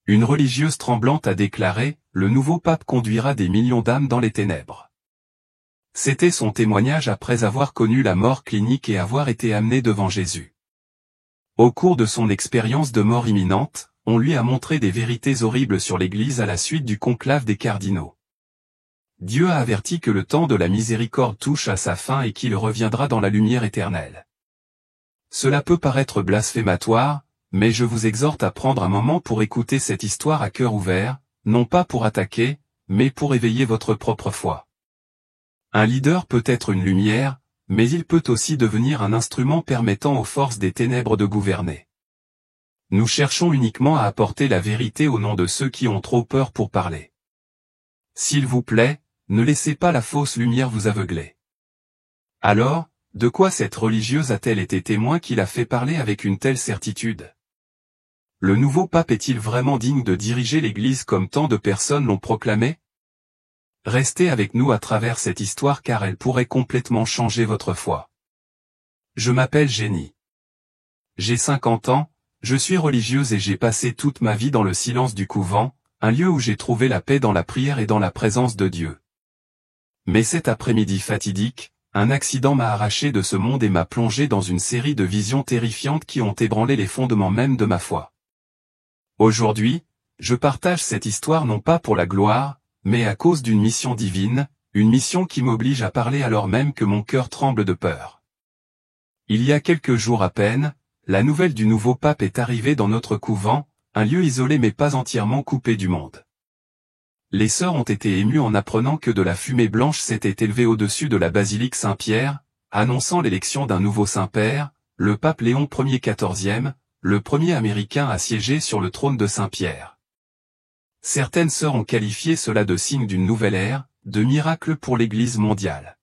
Une religieuse tremblante a déclaré, « Le nouveau pape conduira des millions d'âmes dans les ténèbres ». C'était son témoignage après avoir connu la mort clinique et avoir été amené devant Jésus. Au cours de son expérience de mort imminente, on lui a montré des vérités horribles sur l'Église à la suite du conclave des cardinaux. Dieu a averti que le temps de la miséricorde touche à sa fin et qu'il reviendra dans la lumière éternelle. Cela peut paraître blasphématoire, mais je vous exhorte à prendre un moment pour écouter cette histoire à cœur ouvert, non pas pour attaquer, mais pour éveiller votre propre foi. Un leader peut être une lumière, mais il peut aussi devenir un instrument permettant aux forces des ténèbres de gouverner. Nous cherchons uniquement à apporter la vérité au nom de ceux qui ont trop peur pour parler. S'il vous plaît, ne laissez pas la fausse lumière vous aveugler. Alors, de quoi cette religieuse a-t-elle été témoin qui l'a fait parler avec une telle certitude? Le nouveau pape est-il vraiment digne de diriger l'Église comme tant de personnes l'ont proclamé? Restez avec nous à travers cette histoire car elle pourrait complètement changer votre foi. Je m'appelle Jenny. J'ai 50 ans, je suis religieuse et j'ai passé toute ma vie dans le silence du couvent, un lieu où j'ai trouvé la paix dans la prière et dans la présence de Dieu. Mais cet après-midi fatidique, un accident m'a arraché de ce monde et m'a plongé dans une série de visions terrifiantes qui ont ébranlé les fondements même de ma foi. Aujourd'hui, je partage cette histoire non pas pour la gloire, mais à cause d'une mission divine, une mission qui m'oblige à parler alors même que mon cœur tremble de peur. Il y a quelques jours à peine, la nouvelle du nouveau pape est arrivée dans notre couvent, un lieu isolé mais pas entièrement coupé du monde. Les sœurs ont été émues en apprenant que de la fumée blanche s'était élevée au-dessus de la basilique Saint-Pierre, annonçant l'élection d'un nouveau Saint-Père, le pape Léon Ier XIV, le premier Américain à siéger sur le trône de Saint-Pierre. Certaines sœurs ont qualifié cela de signe d'une nouvelle ère, de miracle pour l'Église mondiale.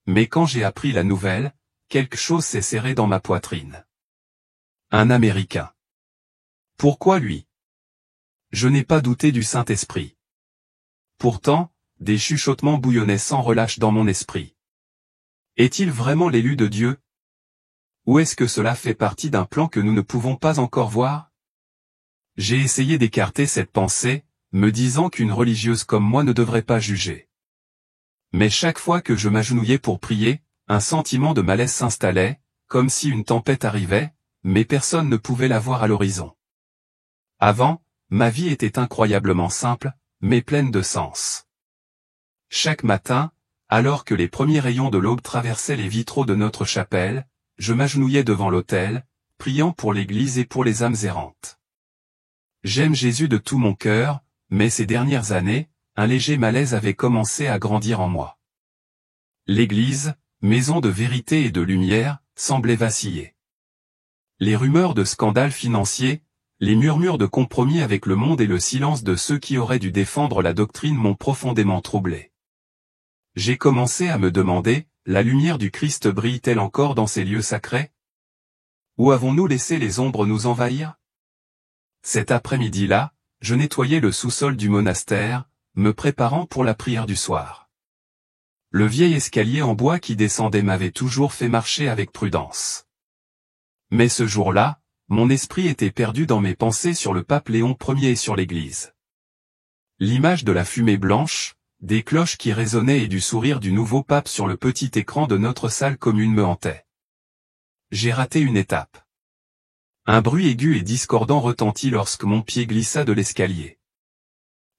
Mais quand j'ai appris la nouvelle, quelque chose s'est serré dans ma poitrine. Un Américain. Pourquoi lui? Je n'ai pas douté du Saint-Esprit. Pourtant, des chuchotements bouillonnaient sans relâche dans mon esprit. Est-il vraiment l'élu de Dieu? Ou est-ce que cela fait partie d'un plan que nous ne pouvons pas encore voir? J'ai essayé d'écarter cette pensée, me disant qu'une religieuse comme moi ne devrait pas juger. Mais chaque fois que je m'agenouillais pour prier, un sentiment de malaise s'installait, comme si une tempête arrivait, mais personne ne pouvait la voir à l'horizon. Avant, ma vie était incroyablement simple, mais pleine de sens. Chaque matin, alors que les premiers rayons de l'aube traversaient les vitraux de notre chapelle, je m'agenouillais devant l'autel, priant pour l'Église et pour les âmes errantes. J'aime Jésus de tout mon cœur, mais ces dernières années, un léger malaise avait commencé à grandir en moi. L'Église, maison de vérité et de lumière, semblait vaciller. Les rumeurs de scandales financiers, les murmures de compromis avec le monde et le silence de ceux qui auraient dû défendre la doctrine m'ont profondément troublé. J'ai commencé à me demander, la lumière du Christ brille-t-elle encore dans ces lieux sacrés? Ou avons-nous laissé les ombres nous envahir? Cet après-midi-là, je nettoyais le sous-sol du monastère, me préparant pour la prière du soir. Le vieil escalier en bois qui descendait m'avait toujours fait marcher avec prudence. Mais ce jour-là, mon esprit était perdu dans mes pensées sur le pape Léon Ier et sur l'Église. L'image de la fumée blanche, des cloches qui résonnaient et du sourire du nouveau pape sur le petit écran de notre salle commune me hantait. J'ai raté une étape. Un bruit aigu et discordant retentit lorsque mon pied glissa de l'escalier.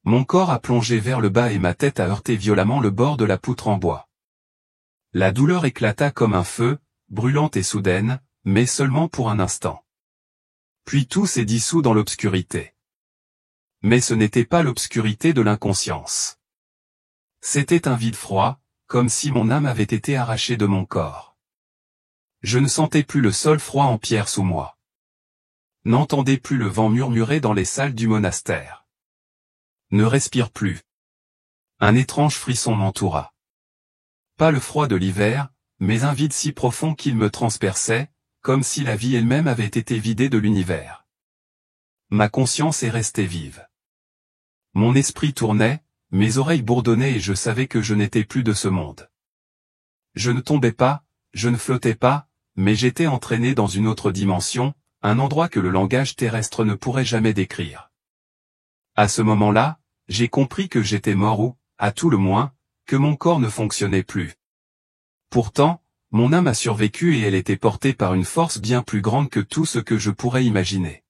Mon corps a plongé vers le bas et ma tête a heurté violemment le bord de la poutre en bois. La douleur éclata comme un feu, brûlante et soudaine, mais seulement pour un instant. Puis tout s'est dissous dans l'obscurité. Mais ce n'était pas l'obscurité de l'inconscience. C'était un vide froid, comme si mon âme avait été arrachée de mon corps. Je ne sentais plus le sol froid en pierre sous moi. N'entendais plus le vent murmurer dans les salles du monastère. Ne respire plus. Un étrange frisson m'entoura. Pas le froid de l'hiver, mais un vide si profond qu'il me transperçait, comme si la vie elle-même avait été vidée de l'univers. Ma conscience est restée vive. Mon esprit tournait, mes oreilles bourdonnaient et je savais que je n'étais plus de ce monde. Je ne tombais pas, je ne flottais pas, mais j'étais entraîné dans une autre dimension, un endroit que le langage terrestre ne pourrait jamais décrire. À ce moment-là, j'ai compris que j'étais mort ou, à tout le moins, que mon corps ne fonctionnait plus. Pourtant, mon âme a survécu et elle était portée par une force bien plus grande que tout ce que je pourrais imaginer.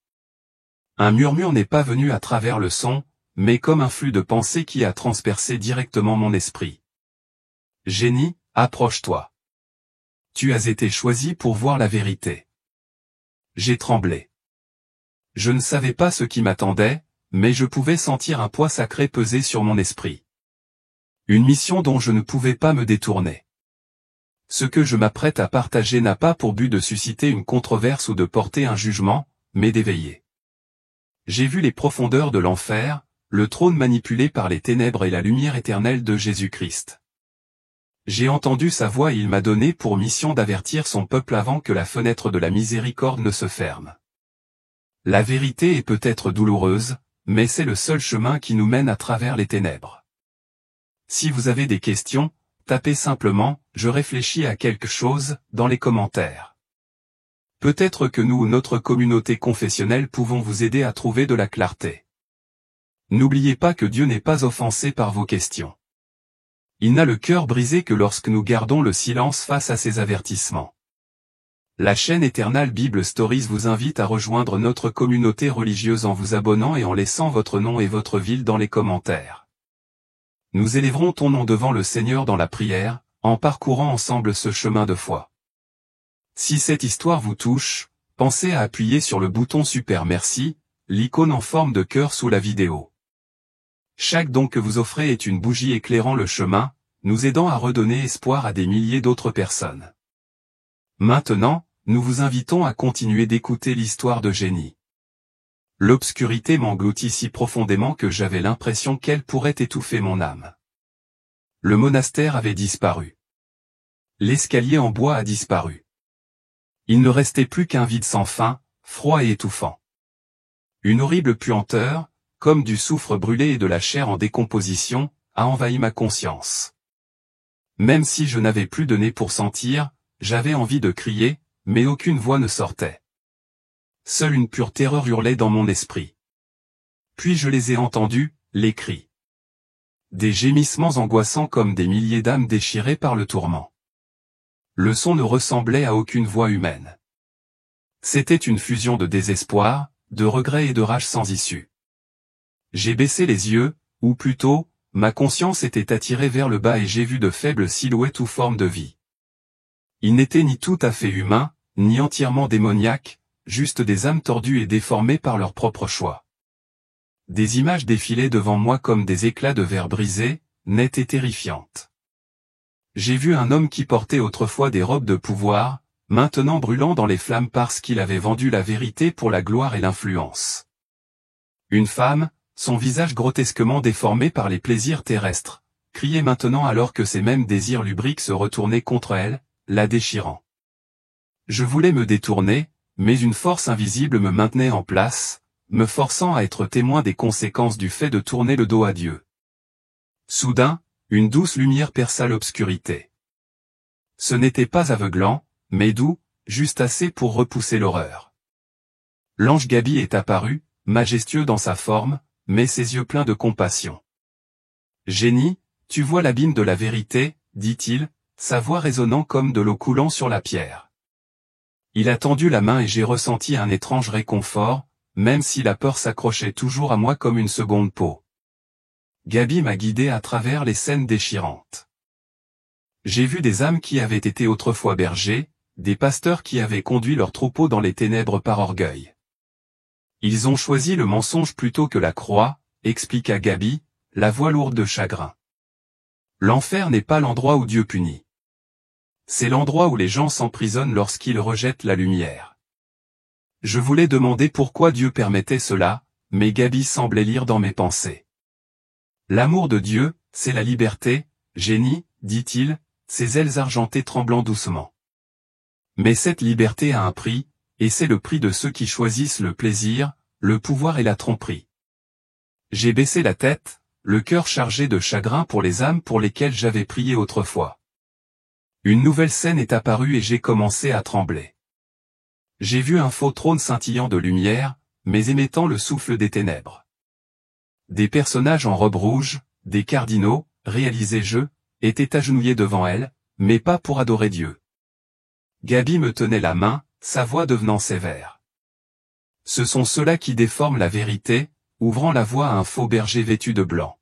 Un murmure n'est pas venu à travers le son, mais comme un flux de pensées qui a transpercé directement mon esprit. Jenny, approche-toi. Tu as été choisi pour voir la vérité. J'ai tremblé. Je ne savais pas ce qui m'attendait, mais je pouvais sentir un poids sacré peser sur mon esprit. Une mission dont je ne pouvais pas me détourner. Ce que je m'apprête à partager n'a pas pour but de susciter une controverse ou de porter un jugement, mais d'éveiller. J'ai vu les profondeurs de l'enfer, le trône manipulé par les ténèbres et la lumière éternelle de Jésus-Christ. J'ai entendu sa voix et il m'a donné pour mission d'avertir son peuple avant que la fenêtre de la miséricorde ne se ferme. La vérité est peut-être douloureuse, mais c'est le seul chemin qui nous mène à travers les ténèbres. Si vous avez des questions, tapez simplement « Je réfléchis à quelque chose » dans les commentaires. Peut-être que nous ou notre communauté confessionnelle pouvons vous aider à trouver de la clarté. N'oubliez pas que Dieu n'est pas offensé par vos questions. Il n'a le cœur brisé que lorsque nous gardons le silence face à ses avertissements. La chaîne Eternal Bible Stories vous invite à rejoindre notre communauté religieuse en vous abonnant et en laissant votre nom et votre ville dans les commentaires. Nous élèverons ton nom devant le Seigneur dans la prière, en parcourant ensemble ce chemin de foi. Si cette histoire vous touche, pensez à appuyer sur le bouton Super Merci, l'icône en forme de cœur sous la vidéo. Chaque don que vous offrez est une bougie éclairant le chemin, nous aidant à redonner espoir à des milliers d'autres personnes. Maintenant, nous vous invitons à continuer d'écouter l'histoire de Jenny. L'obscurité m'engloutit si profondément que j'avais l'impression qu'elle pourrait étouffer mon âme. Le monastère avait disparu. L'escalier en bois a disparu. Il ne restait plus qu'un vide sans fin, froid et étouffant. Une horrible puanteur, comme du soufre brûlé et de la chair en décomposition, a envahi ma conscience. Même si je n'avais plus de nez pour sentir, j'avais envie de crier, mais aucune voix ne sortait. Seule une pure terreur hurlait dans mon esprit. Puis je les ai entendus, les cris. Des gémissements angoissants comme des milliers d'âmes déchirées par le tourment. Le son ne ressemblait à aucune voix humaine. C'était une fusion de désespoir, de regret et de rage sans issue. J'ai baissé les yeux, ou plutôt, ma conscience était attirée vers le bas et j'ai vu de faibles silhouettes ou formes de vie. Ils n'étaient ni tout à fait humains, ni entièrement démoniaques, juste des âmes tordues et déformées par leur propre choix. Des images défilaient devant moi comme des éclats de verre brisés, nettes et terrifiantes. J'ai vu un homme qui portait autrefois des robes de pouvoir, maintenant brûlant dans les flammes parce qu'il avait vendu la vérité pour la gloire et l'influence. Une femme, son visage grotesquement déformé par les plaisirs terrestres, criait maintenant alors que ses mêmes désirs lubriques se retournaient contre elle, la déchirant. Je voulais me détourner, mais une force invisible me maintenait en place, me forçant à être témoin des conséquences du fait de tourner le dos à Dieu. Soudain, une douce lumière perça l'obscurité. Ce n'était pas aveuglant, mais doux, juste assez pour repousser l'horreur. L'ange Gaby est apparu, majestueux dans sa forme, mais ses yeux pleins de compassion. « Jenny, tu vois l'abîme de la vérité, dit-il, sa voix résonnant comme de l'eau coulant sur la pierre. Il a tendu la main et j'ai ressenti un étrange réconfort, même si la peur s'accrochait toujours à moi comme une seconde peau. Gaby m'a guidé à travers les scènes déchirantes. J'ai vu des âmes qui avaient été autrefois bergers, des pasteurs qui avaient conduit leurs troupeaux dans les ténèbres par orgueil. Ils ont choisi le mensonge plutôt que la croix, expliqua Gaby, la voix lourde de chagrin. L'enfer n'est pas l'endroit où Dieu punit. C'est l'endroit où les gens s'emprisonnent lorsqu'ils rejettent la lumière. Je voulais demander pourquoi Dieu permettait cela, mais Gaby semblait lire dans mes pensées. L'amour de Dieu, c'est la liberté, Jenny, dit-il, ses ailes argentées tremblant doucement. Mais cette liberté a un prix, et c'est le prix de ceux qui choisissent le plaisir, le pouvoir et la tromperie. J'ai baissé la tête, le cœur chargé de chagrin pour les âmes pour lesquelles j'avais prié autrefois. Une nouvelle scène est apparue et j'ai commencé à trembler. J'ai vu un faux trône scintillant de lumière, mais émettant le souffle des ténèbres. Des personnages en robe rouge, des cardinaux, réalisés je, étaient agenouillés devant elle, mais pas pour adorer Dieu. Gaby me tenait la main, sa voix devenant sévère. Ce sont ceux-là qui déforment la vérité, ouvrant la voie à un faux berger vêtu de blanc.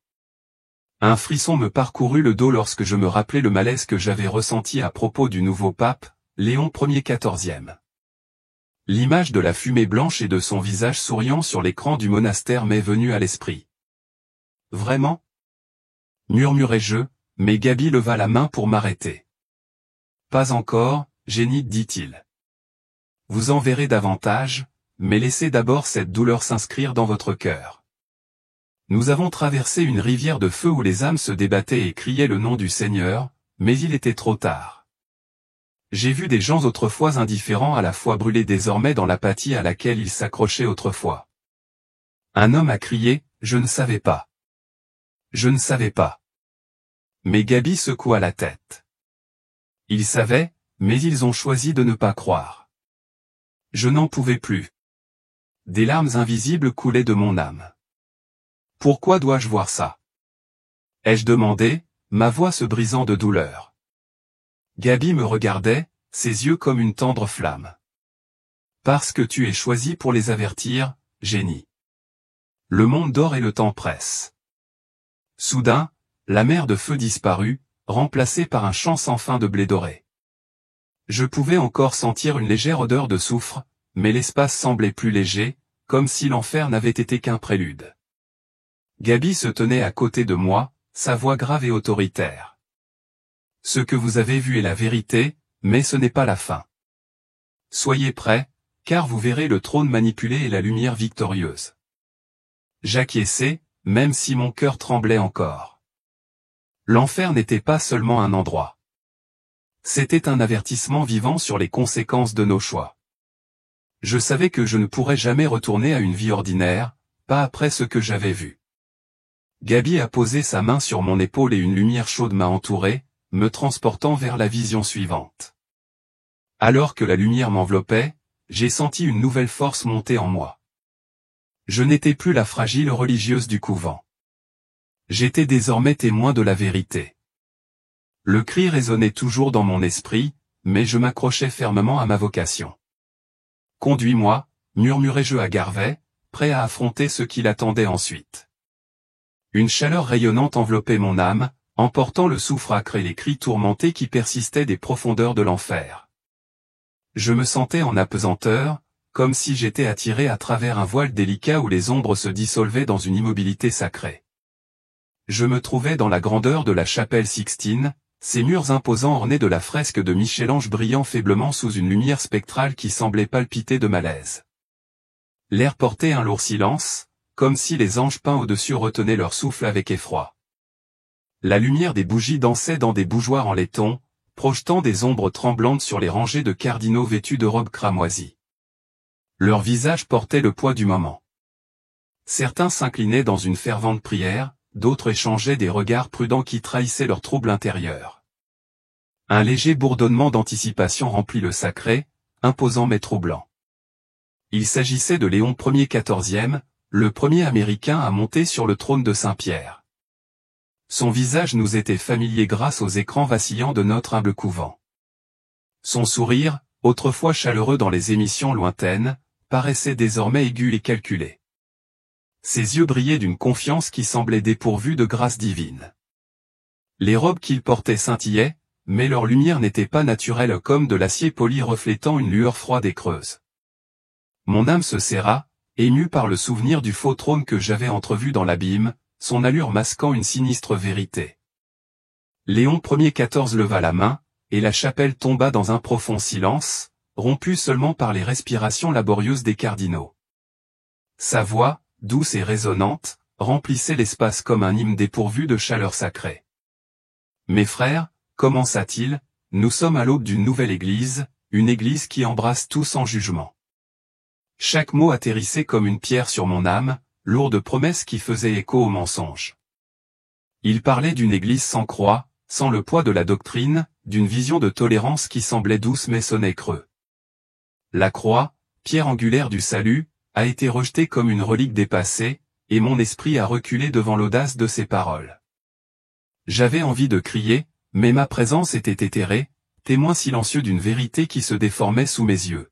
Un frisson me parcourut le dos lorsque je me rappelai le malaise que j'avais ressenti à propos du nouveau pape, Léon Ier XIV. L'image de la fumée blanche et de son visage souriant sur l'écran du monastère m'est venue à l'esprit. Vraiment? Murmurai-je, mais Gaby leva la main pour m'arrêter. Pas encore, génie, dit-il. Vous en verrez davantage, mais laissez d'abord cette douleur s'inscrire dans votre cœur. Nous avons traversé une rivière de feu où les âmes se débattaient et criaient le nom du Seigneur, mais il était trop tard. J'ai vu des gens autrefois indifférents à la foi brûler désormais dans l'apathie à laquelle ils s'accrochaient autrefois. Un homme a crié, je ne savais pas. Je ne savais pas. Mais Gaby secoua la tête. Ils savaient, mais ils ont choisi de ne pas croire. Je n'en pouvais plus. Des larmes invisibles coulaient de mon âme. Pourquoi dois-je voir ça? Ai-je demandé, ma voix se brisant de douleur. Gaby me regardait, ses yeux comme une tendre flamme. Parce que tu es choisi pour les avertir, génie. Le monde dort et le temps presse. Soudain, la mer de feu disparut, remplacée par un champ sans fin de blé doré. Je pouvais encore sentir une légère odeur de soufre, mais l'espace semblait plus léger, comme si l'enfer n'avait été qu'un prélude. Gaby se tenait à côté de moi, sa voix grave et autoritaire. Ce que vous avez vu est la vérité, mais ce n'est pas la fin. Soyez prêts, car vous verrez le trône manipulé et la lumière victorieuse. J'acquiesçai, même si mon cœur tremblait encore. L'enfer n'était pas seulement un endroit. C'était un avertissement vivant sur les conséquences de nos choix. Je savais que je ne pourrais jamais retourner à une vie ordinaire, pas après ce que j'avais vu. Gaby a posé sa main sur mon épaule et une lumière chaude m'a entouré, me transportant vers la vision suivante. Alors que la lumière m'enveloppait, j'ai senti une nouvelle force monter en moi. Je n'étais plus la fragile religieuse du couvent. J'étais désormais témoin de la vérité. Le cri résonnait toujours dans mon esprit, mais je m'accrochais fermement à ma vocation. Conduis-moi, murmurai-je à Garvey, prêt à affronter ce qui l'attendait ensuite. Une chaleur rayonnante enveloppait mon âme, emportant le soufre âcre et les cris tourmentés qui persistaient des profondeurs de l'enfer. Je me sentais en apesanteur, comme si j'étais attiré à travers un voile délicat où les ombres se dissolvaient dans une immobilité sacrée. Je me trouvais dans la grandeur de la chapelle Sixtine, ses murs imposants ornés de la fresque de Michel-Ange brillant faiblement sous une lumière spectrale qui semblait palpiter de malaise. L'air portait un lourd silence, comme si les anges peints au-dessus retenaient leur souffle avec effroi. La lumière des bougies dansait dans des bougeoirs en laiton, projetant des ombres tremblantes sur les rangées de cardinaux vêtus de robes cramoisies. Leurs visages portaient le poids du moment. Certains s'inclinaient dans une fervente prière, d'autres échangeaient des regards prudents qui trahissaient leur trouble intérieur. Un léger bourdonnement d'anticipation remplit le sacré, imposant mais troublant. Il s'agissait de Léon Ier XIV, le premier Américain à monter sur le trône de Saint-Pierre. Son visage nous était familier grâce aux écrans vacillants de notre humble couvent. Son sourire, autrefois chaleureux dans les émissions lointaines, paraissait désormais aigu et calculé. Ses yeux brillaient d'une confiance qui semblait dépourvue de grâce divine. Les robes qu'il portait scintillaient, mais leur lumière n'était pas naturelle comme de l'acier poli reflétant une lueur froide et creuse. Mon âme se serra, émue par le souvenir du faux trône que j'avais entrevu dans l'abîme, son allure masquant une sinistre vérité. Léon Ier XIV leva la main, et la chapelle tomba dans un profond silence, rompu seulement par les respirations laborieuses des cardinaux. Sa voix, douce et résonnante, remplissait l'espace comme un hymne dépourvu de chaleur sacrée. Mes frères, commença-t-il, nous sommes à l'aube d'une nouvelle église, une église qui embrasse tout sans jugement. Chaque mot atterrissait comme une pierre sur mon âme, lourde promesse qui faisait écho au mensonge. Il parlait d'une église sans croix, sans le poids de la doctrine, d'une vision de tolérance qui semblait douce mais sonnait creux. La croix, pierre angulaire du salut, a été rejetée comme une relique dépassée, et mon esprit a reculé devant l'audace de ces paroles. J'avais envie de crier, mais ma présence était éthérée, témoin silencieux d'une vérité qui se déformait sous mes yeux.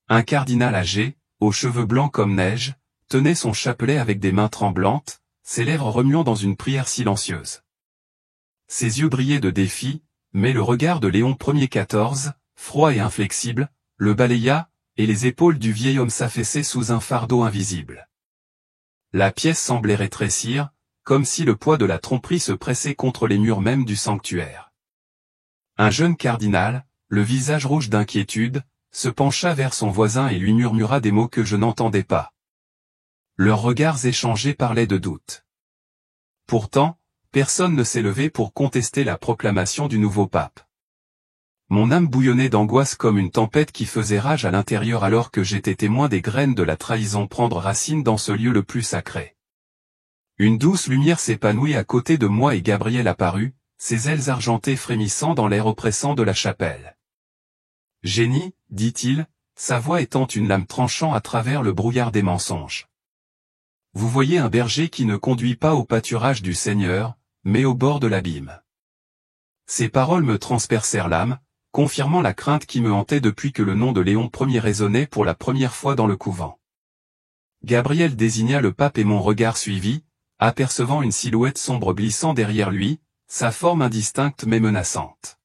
Un cardinal âgé, aux cheveux blancs comme neige, tenait son chapelet avec des mains tremblantes, ses lèvres remuant dans une prière silencieuse. Ses yeux brillaient de défi, mais le regard de Léon Ier XIV, froid et inflexible, le balaya, et les épaules du vieil homme s'affaissaient sous un fardeau invisible. La pièce semblait rétrécir, comme si le poids de la tromperie se pressait contre les murs mêmes du sanctuaire. Un jeune cardinal, le visage rouge d'inquiétude, se pencha vers son voisin et lui murmura des mots que je n'entendais pas. Leurs regards échangés parlaient de doute. Pourtant, personne ne s'est levé pour contester la proclamation du nouveau pape. Mon âme bouillonnait d'angoisse comme une tempête qui faisait rage à l'intérieur alors que j'étais témoin des graines de la trahison prendre racine dans ce lieu le plus sacré. Une douce lumière s'épanouit à côté de moi et Gabriel apparut, ses ailes argentées frémissant dans l'air oppressant de la chapelle. « Génie, dit-il, sa voix étant une lame tranchant à travers le brouillard des mensonges. Vous voyez un berger qui ne conduit pas au pâturage du Seigneur, mais au bord de l'abîme. » Ces paroles me transpercèrent l'âme, confirmant la crainte qui me hantait depuis que le nom de Léon Ier résonnait pour la première fois dans le couvent. Gabriel désigna le pape et mon regard suivit, apercevant une silhouette sombre glissant derrière lui, sa forme indistincte mais menaçante.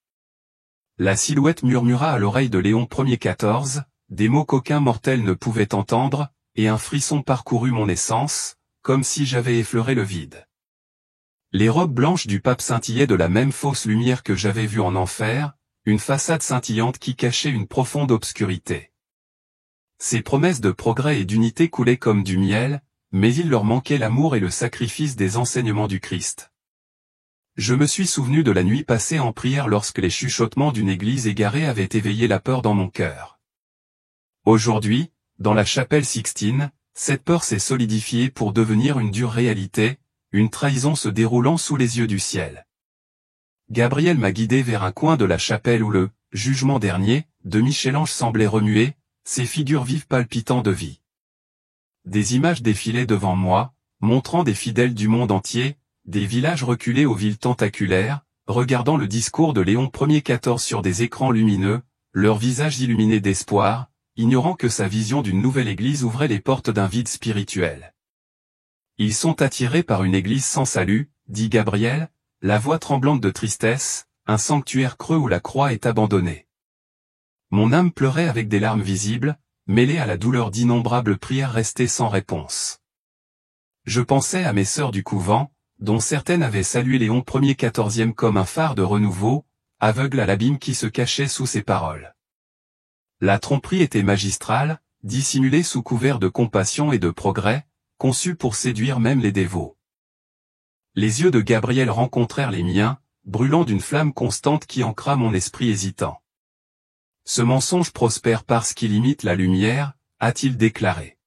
La silhouette murmura à l'oreille de Léon Ier XIV, des mots qu'aucun mortel ne pouvait entendre, et un frisson parcourut mon essence, comme si j'avais effleuré le vide. Les robes blanches du pape scintillaient de la même fausse lumière que j'avais vue en enfer, une façade scintillante qui cachait une profonde obscurité. Ces promesses de progrès et d'unité coulaient comme du miel, mais il leur manquait l'amour et le sacrifice des enseignements du Christ. Je me suis souvenu de la nuit passée en prière lorsque les chuchotements d'une église égarée avaient éveillé la peur dans mon cœur. Aujourd'hui, dans la chapelle Sixtine, cette peur s'est solidifiée pour devenir une dure réalité, une trahison se déroulant sous les yeux du ciel. Gabriel m'a guidé vers un coin de la chapelle où le « jugement dernier » de Michel-Ange semblait remuer, ses figures vives palpitant de vie. Des images défilaient devant moi, montrant des fidèles du monde entier, des villages reculés aux villes tentaculaires, regardant le discours de Léon Ier XIV sur des écrans lumineux, leurs visages illuminés d'espoir, ignorant que sa vision d'une nouvelle église ouvrait les portes d'un vide spirituel. Ils sont attirés par une église sans salut, dit Gabriel, la voix tremblante de tristesse, un sanctuaire creux où la croix est abandonnée. Mon âme pleurait avec des larmes visibles, mêlées à la douleur d'innombrables prières restées sans réponse. Je pensais à mes sœurs du couvent, dont certaines avaient salué Léon Ier XIV comme un phare de renouveau, aveugle à l'abîme qui se cachait sous ses paroles. La tromperie était magistrale, dissimulée sous couvert de compassion et de progrès, conçue pour séduire même les dévots. Les yeux de Gabriel rencontrèrent les miens, brûlant d'une flamme constante qui ancra mon esprit hésitant. Ce mensonge prospère parce qu'il imite la lumière, a-t-il déclaré.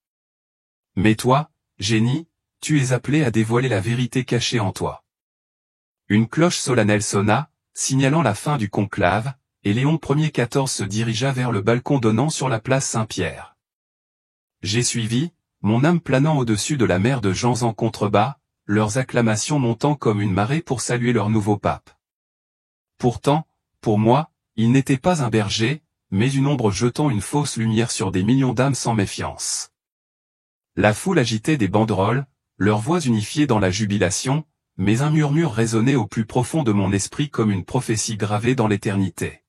Mais toi, génie, tu es appelé à dévoiler la vérité cachée en toi. Une cloche solennelle sonna, signalant la fin du conclave, et Léon Ier XIV se dirigea vers le balcon donnant sur la place Saint-Pierre. J'ai suivi, mon âme planant au-dessus de la mer de gens en contrebas, leurs acclamations montant comme une marée pour saluer leur nouveau pape. Pourtant, pour moi, il n'était pas un berger, mais une ombre jetant une fausse lumière sur des millions d'âmes sans méfiance. La foule agitait des banderoles, leurs voix unifiées dans la jubilation, mais un murmure résonnait au plus profond de mon esprit comme une prophétie gravée dans l'éternité.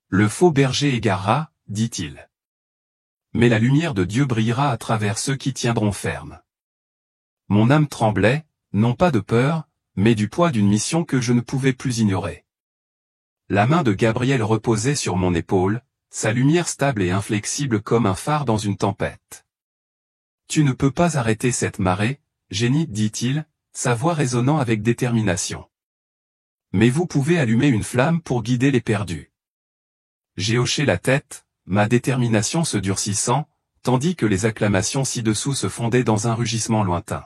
Le faux berger égarera, dit-il. Mais la lumière de Dieu brillera à travers ceux qui tiendront ferme. Mon âme tremblait, non pas de peur, mais du poids d'une mission que je ne pouvais plus ignorer. La main de Gabriel reposait sur mon épaule, sa lumière stable et inflexible comme un phare dans une tempête. Tu ne peux pas arrêter cette marée, génie, dit-il, sa voix résonnant avec détermination. Mais vous pouvez allumer une flamme pour guider les perdus. J'ai hoché la tête, ma détermination se durcissant, tandis que les acclamations ci-dessous se fondaient dans un rugissement lointain.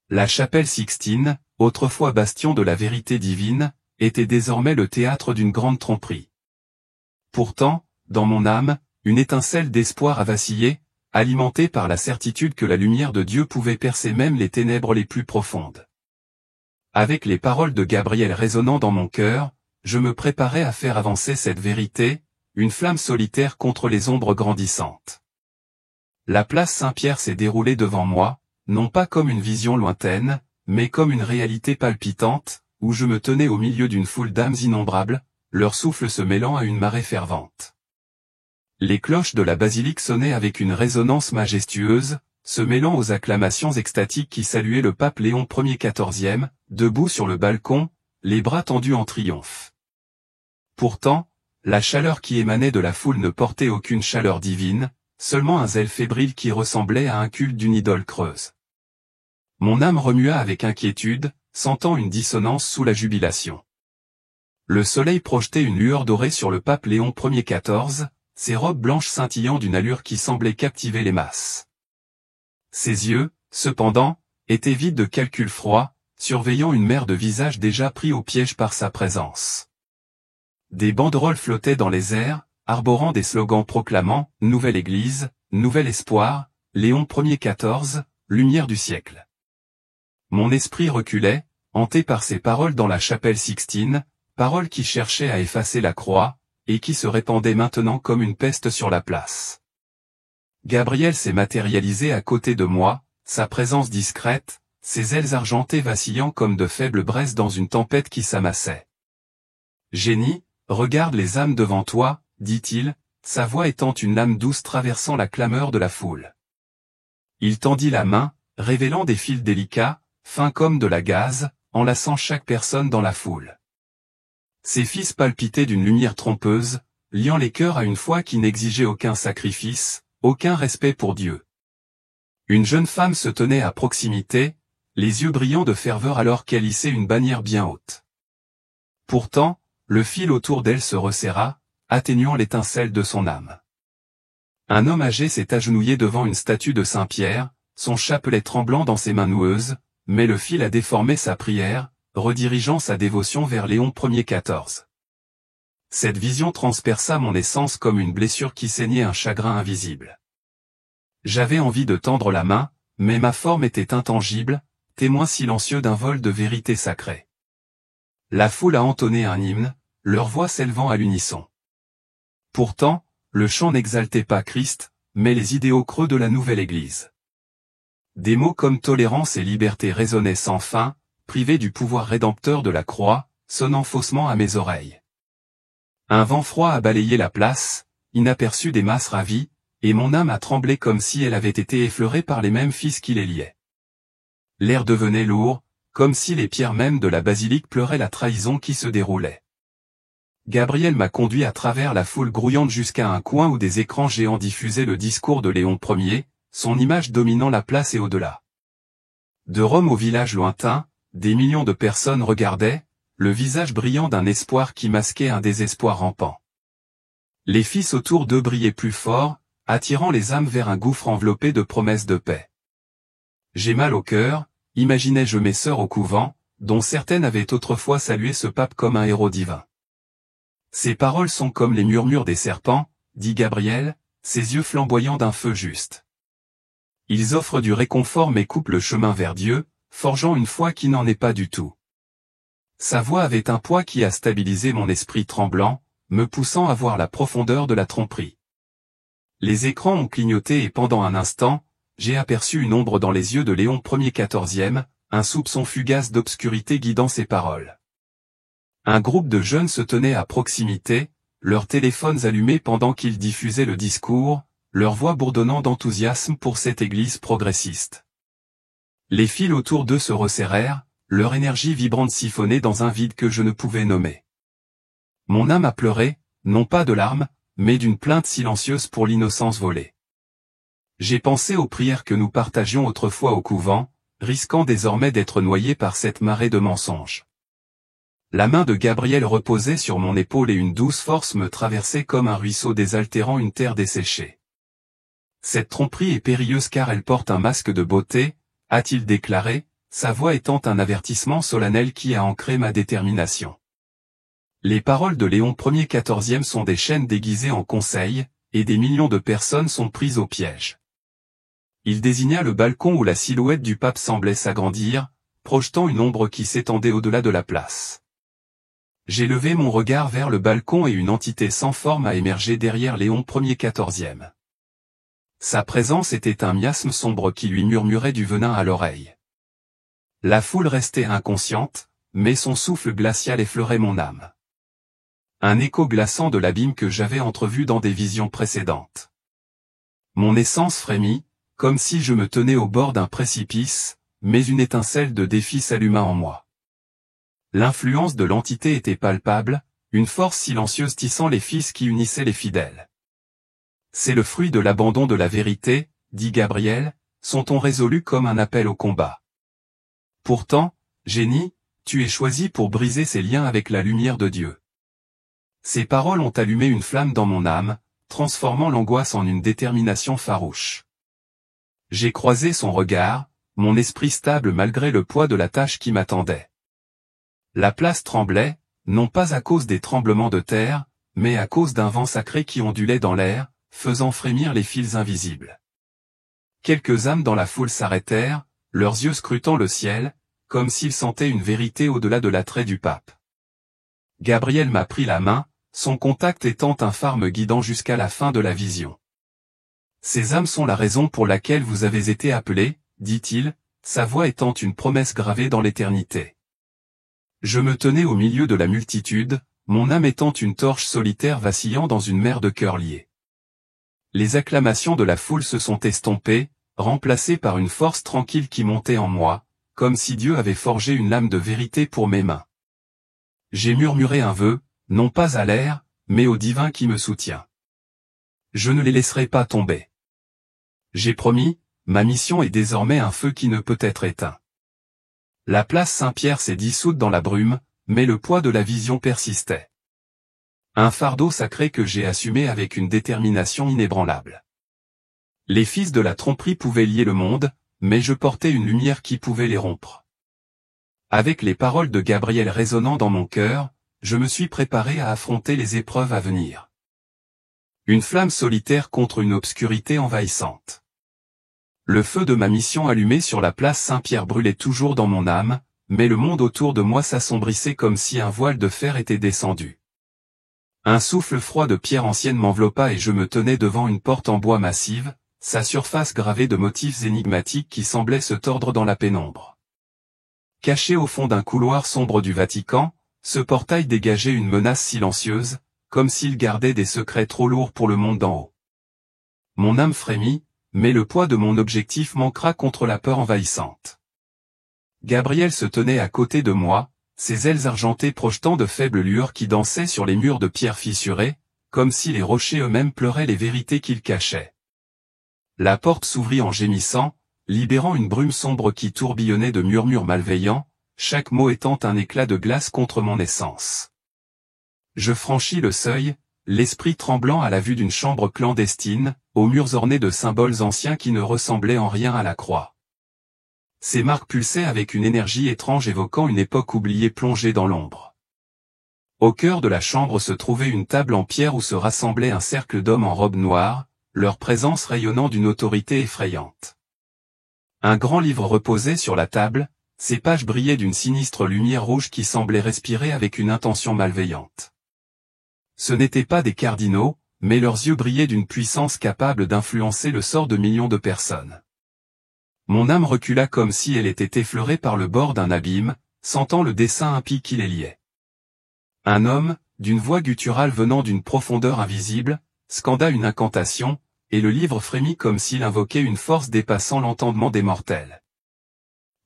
La chapelle Sixtine, autrefois bastion de la vérité divine, était désormais le théâtre d'une grande tromperie. Pourtant, dans mon âme, une étincelle d'espoir a vacillé, alimenté par la certitude que la lumière de Dieu pouvait percer même les ténèbres les plus profondes. Avec les paroles de Gabriel résonnant dans mon cœur, je me préparais à faire avancer cette vérité, une flamme solitaire contre les ombres grandissantes. La place Saint-Pierre s'est déroulée devant moi, non pas comme une vision lointaine, mais comme une réalité palpitante, où je me tenais au milieu d'une foule d'âmes innombrables, leur souffle se mêlant à une marée fervente. Les cloches de la basilique sonnaient avec une résonance majestueuse, se mêlant aux acclamations extatiques qui saluaient le pape Léon Ier XIV, debout sur le balcon, les bras tendus en triomphe. Pourtant, la chaleur qui émanait de la foule ne portait aucune chaleur divine, seulement un zèle fébrile qui ressemblait à un culte d'une idole creuse. Mon âme remua avec inquiétude, sentant une dissonance sous la jubilation. Le soleil projetait une lueur dorée sur le pape Léon Ier XIV, ses robes blanches scintillant d'une allure qui semblait captiver les masses. Ses yeux, cependant, étaient vides de calculs froids, surveillant une mer de visages déjà pris au piège par sa présence. Des banderoles flottaient dans les airs, arborant des slogans proclamant « Nouvelle Église, Nouvel Espoir, Léon Ier XIV, Lumière du siècle ». Mon esprit reculait, hanté par ces paroles dans la chapelle Sixtine, paroles qui cherchaient à effacer la croix, et qui se répandaient maintenant comme une peste sur la place. Gabriel s'est matérialisé à côté de moi, sa présence discrète, ses ailes argentées vacillant comme de faibles braises dans une tempête qui s'amassait. « Génie, regarde les âmes devant toi, dit-il, sa voix étant une lame douce traversant la clameur de la foule. Il tendit la main, révélant des fils délicats, fins comme de la gaze, enlaçant chaque personne dans la foule. Ses fils palpitaient d'une lumière trompeuse, liant les cœurs à une foi qui n'exigeait aucun sacrifice, aucun respect pour Dieu. Une jeune femme se tenait à proximité, les yeux brillants de ferveur alors qu'elle hissait une bannière bien haute. Pourtant, le fil autour d'elle se resserra, atténuant l'étincelle de son âme. Un homme âgé s'est agenouillé devant une statue de Saint-Pierre, son chapelet tremblant dans ses mains noueuses, mais le fil a déformé sa prière, redirigeant sa dévotion vers Léon Ier XIV. Cette vision transperça mon essence comme une blessure qui saignait un chagrin invisible. J'avais envie de tendre la main, mais ma forme était intangible, témoin silencieux d'un vol de vérité sacrée. La foule a entonné un hymne, leur voix s'élevant à l'unisson. Pourtant, le chant n'exaltait pas Christ, mais les idéaux creux de la nouvelle Église. Des mots comme tolérance et liberté résonnaient sans fin, privés du pouvoir rédempteur de la croix, sonnant faussement à mes oreilles. Un vent froid a balayé la place, inaperçu des masses ravies, et mon âme a tremblé comme si elle avait été effleurée par les mêmes fils qui les liaient. L'air devenait lourd, comme si les pierres mêmes de la basilique pleuraient la trahison qui se déroulait. Gabriel m'a conduit à travers la foule grouillante jusqu'à un coin où des écrans géants diffusaient le discours de Léon Ier, son image dominant la place et au-delà. De Rome au village lointain, des millions de personnes regardaient, le visage brillant d'un espoir qui masquait un désespoir rampant. Les fils autour d'eux brillaient plus fort, attirant les âmes vers un gouffre enveloppé de promesses de paix. J'ai mal au cœur, imaginais-je mes sœurs au couvent, dont certaines avaient autrefois salué ce pape comme un héros divin. Ces paroles sont comme les murmures des serpents, dit Gabriel, ses yeux flamboyants d'un feu juste. Ils offrent du réconfort mais coupent le chemin vers Dieu, forgeant une foi qui n'en est pas du tout. Sa voix avait un poids qui a stabilisé mon esprit tremblant, me poussant à voir la profondeur de la tromperie. Les écrans ont clignoté et pendant un instant, j'ai aperçu une ombre dans les yeux de Léon Ier XIV, un soupçon fugace d'obscurité guidant ses paroles. Un groupe de jeunes se tenait à proximité, leurs téléphones allumés pendant qu'ils diffusaient le discours, leur voix bourdonnant d'enthousiasme pour cette église progressiste. Les fils autour d'eux se resserrèrent, leur énergie vibrante siphonnée dans un vide que je ne pouvais nommer. Mon âme a pleuré, non pas de larmes, mais d'une plainte silencieuse pour l'innocence volée. J'ai pensé aux prières que nous partagions autrefois au couvent, risquant désormais d'être noyés par cette marée de mensonges. La main de Gabriel reposait sur mon épaule et une douce force me traversait comme un ruisseau désaltérant une terre desséchée. Cette tromperie est périlleuse car elle porte un masque de beauté, a-t-il déclaré, sa voix étant un avertissement solennel qui a ancré ma détermination. Les paroles de Léon Ier XIV sont des chaînes déguisées en conseils, et des millions de personnes sont prises au piège. Il désigna le balcon où la silhouette du pape semblait s'agrandir, projetant une ombre qui s'étendait au-delà de la place. J'ai levé mon regard vers le balcon et une entité sans forme a émergé derrière Léon Ier XIV. Sa présence était un miasme sombre qui lui murmurait du venin à l'oreille. La foule restait inconsciente, mais son souffle glacial effleurait mon âme. Un écho glaçant de l'abîme que j'avais entrevu dans des visions précédentes. Mon essence frémit, comme si je me tenais au bord d'un précipice, mais une étincelle de défi s'alluma en moi. L'influence de l'entité était palpable, une force silencieuse tissant les fils qui unissaient les fidèles. C'est le fruit de l'abandon de la vérité, dit Gabriel, son ton résolu comme un appel au combat. Pourtant, génie, tu es choisi pour briser ces liens avec la lumière de Dieu. Ces paroles ont allumé une flamme dans mon âme, transformant l'angoisse en une détermination farouche. J'ai croisé son regard, mon esprit stable malgré le poids de la tâche qui m'attendait. La place tremblait, non pas à cause des tremblements de terre, mais à cause d'un vent sacré qui ondulait dans l'air, faisant frémir les fils invisibles. Quelques âmes dans la foule s'arrêtèrent, leurs yeux scrutant le ciel, comme s'ils sentaient une vérité au-delà de l'attrait du pape. Gabriel m'a pris la main, son contact étant un phare me guidant jusqu'à la fin de la vision. Ces âmes sont la raison pour laquelle vous avez été appelés, dit-il, sa voix étant une promesse gravée dans l'éternité. Je me tenais au milieu de la multitude, mon âme étant une torche solitaire vacillant dans une mer de cœurs liés. Les acclamations de la foule se sont estompées, remplacées par une force tranquille qui montait en moi, comme si Dieu avait forgé une lame de vérité pour mes mains. J'ai murmuré un vœu, non pas à l'air, mais au divin qui me soutient. Je ne les laisserai pas tomber. J'ai promis, ma mission est désormais un feu qui ne peut être éteint. La place Saint-Pierre s'est dissoute dans la brume, mais le poids de la vision persistait. Un fardeau sacré que j'ai assumé avec une détermination inébranlable. Les fils de la tromperie pouvaient lier le monde, mais je portais une lumière qui pouvait les rompre. Avec les paroles de Gabriel résonnant dans mon cœur, je me suis préparé à affronter les épreuves à venir. Une flamme solitaire contre une obscurité envahissante. Le feu de ma mission allumé sur la place Saint-Pierre brûlait toujours dans mon âme, mais le monde autour de moi s'assombrissait comme si un voile de fer était descendu. Un souffle froid de pierre ancienne m'enveloppa et je me tenais devant une porte en bois massive, sa surface gravée de motifs énigmatiques qui semblaient se tordre dans la pénombre. Caché au fond d'un couloir sombre du Vatican, ce portail dégageait une menace silencieuse, comme s'il gardait des secrets trop lourds pour le monde d'en haut. Mon âme frémit, mais le poids de mon objectif manquera contre la peur envahissante. Gabriel se tenait à côté de moi, ses ailes argentées projetant de faibles lueurs qui dansaient sur les murs de pierre fissurés, comme si les rochers eux-mêmes pleuraient les vérités qu'ils cachaient. La porte s'ouvrit en gémissant, libérant une brume sombre qui tourbillonnait de murmures malveillants, chaque mot étant un éclat de glace contre mon essence. Je franchis le seuil, l'esprit tremblant à la vue d'une chambre clandestine, aux murs ornés de symboles anciens qui ne ressemblaient en rien à la croix. Ces marques pulsaient avec une énergie étrange évoquant une époque oubliée plongée dans l'ombre. Au cœur de la chambre se trouvait une table en pierre où se rassemblait un cercle d'hommes en robe noire, leur présence rayonnant d'une autorité effrayante. Un grand livre reposait sur la table, ses pages brillaient d'une sinistre lumière rouge qui semblait respirer avec une intention malveillante. Ce n'étaient pas des cardinaux, mais leurs yeux brillaient d'une puissance capable d'influencer le sort de millions de personnes. Mon âme recula comme si elle était effleurée par le bord d'un abîme, sentant le dessein impie qui les liait. Un homme, d'une voix gutturale venant d'une profondeur invisible, scanda une incantation, et le livre frémit comme s'il invoquait une force dépassant l'entendement des mortels.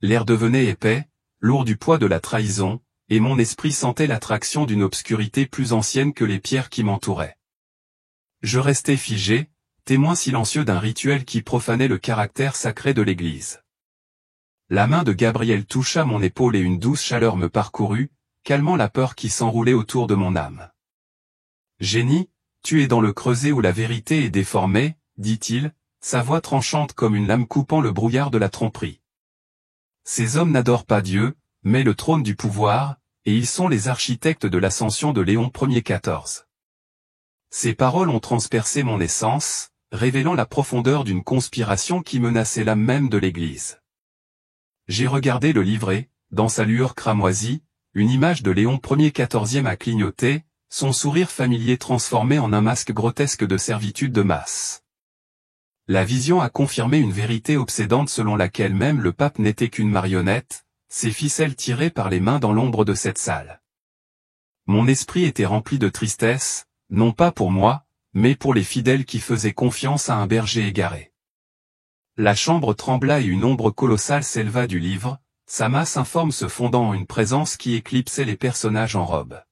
L'air devenait épais, lourd du poids de la trahison, et mon esprit sentait l'attraction d'une obscurité plus ancienne que les pierres qui m'entouraient. Je restais figé, témoin silencieux d'un rituel qui profanait le caractère sacré de l'Église. La main de Gabriel toucha mon épaule et une douce chaleur me parcourut, calmant la peur qui s'enroulait autour de mon âme. « Génie, tu es dans le creuset où la vérité est déformée, » dit-il, sa voix tranchante comme une lame coupant le brouillard de la tromperie. Ces hommes n'adorent pas Dieu, mais le trône du pouvoir, et ils sont les architectes de l'ascension de Léon Ier XIV. Ces paroles ont transpercé mon essence, révélant la profondeur d'une conspiration qui menaçait l'âme même de l'Église. J'ai regardé le livret, dans sa lueur cramoisie, une image de Léon Ier XIV a clignoté, son sourire familier transformé en un masque grotesque de servitude de masse. La vision a confirmé une vérité obsédante selon laquelle même le pape n'était qu'une marionnette, ses ficelles tirées par les mains dans l'ombre de cette salle. Mon esprit était rempli de tristesse, non pas pour moi, mais pour les fidèles qui faisaient confiance à un berger égaré. La chambre trembla et une ombre colossale s'éleva du livre, sa masse informe se fondant en une présence qui éclipsait les personnages en robe.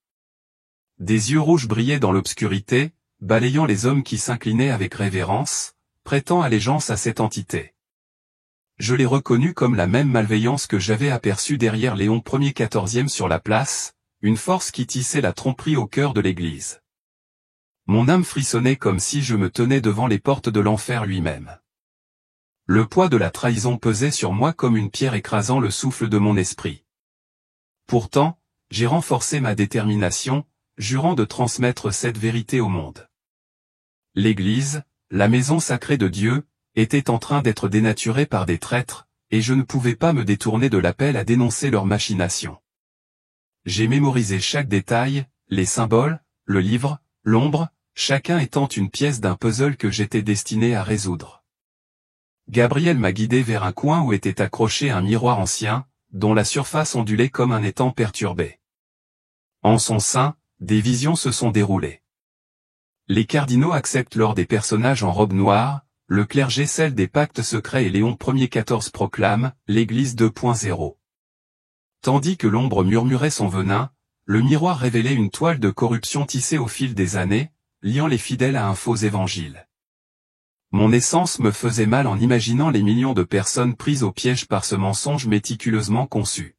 Des yeux rouges brillaient dans l'obscurité, balayant les hommes qui s'inclinaient avec révérence, prêtant allégeance à cette entité. Je l'ai reconnu comme la même malveillance que j'avais aperçue derrière Léon Ier XIV sur la place, une force qui tissait la tromperie au cœur de l'Église. Mon âme frissonnait comme si je me tenais devant les portes de l'enfer lui-même. Le poids de la trahison pesait sur moi comme une pierre écrasant le souffle de mon esprit. Pourtant, j'ai renforcé ma détermination, jurant de transmettre cette vérité au monde. L'Église, la maison sacrée de Dieu, était en train d'être dénaturée par des traîtres, et je ne pouvais pas me détourner de l'appel à dénoncer leurs machinations. J'ai mémorisé chaque détail, les symboles, le livre, l'ombre, chacun étant une pièce d'un puzzle que j'étais destiné à résoudre. Gabriel m'a guidé vers un coin où était accroché un miroir ancien, dont la surface ondulait comme un étang perturbé. En son sein, des visions se sont déroulées. Les cardinaux acceptent l'or des personnages en robe noire, le clergé scelle des pactes secrets et Léon Ier XIV proclame « l'Église 2.0 ». Tandis que l'ombre murmurait son venin, le miroir révélait une toile de corruption tissée au fil des années, liant les fidèles à un faux évangile. Mon essence me faisait mal en imaginant les millions de personnes prises au piège par ce mensonge méticuleusement conçu.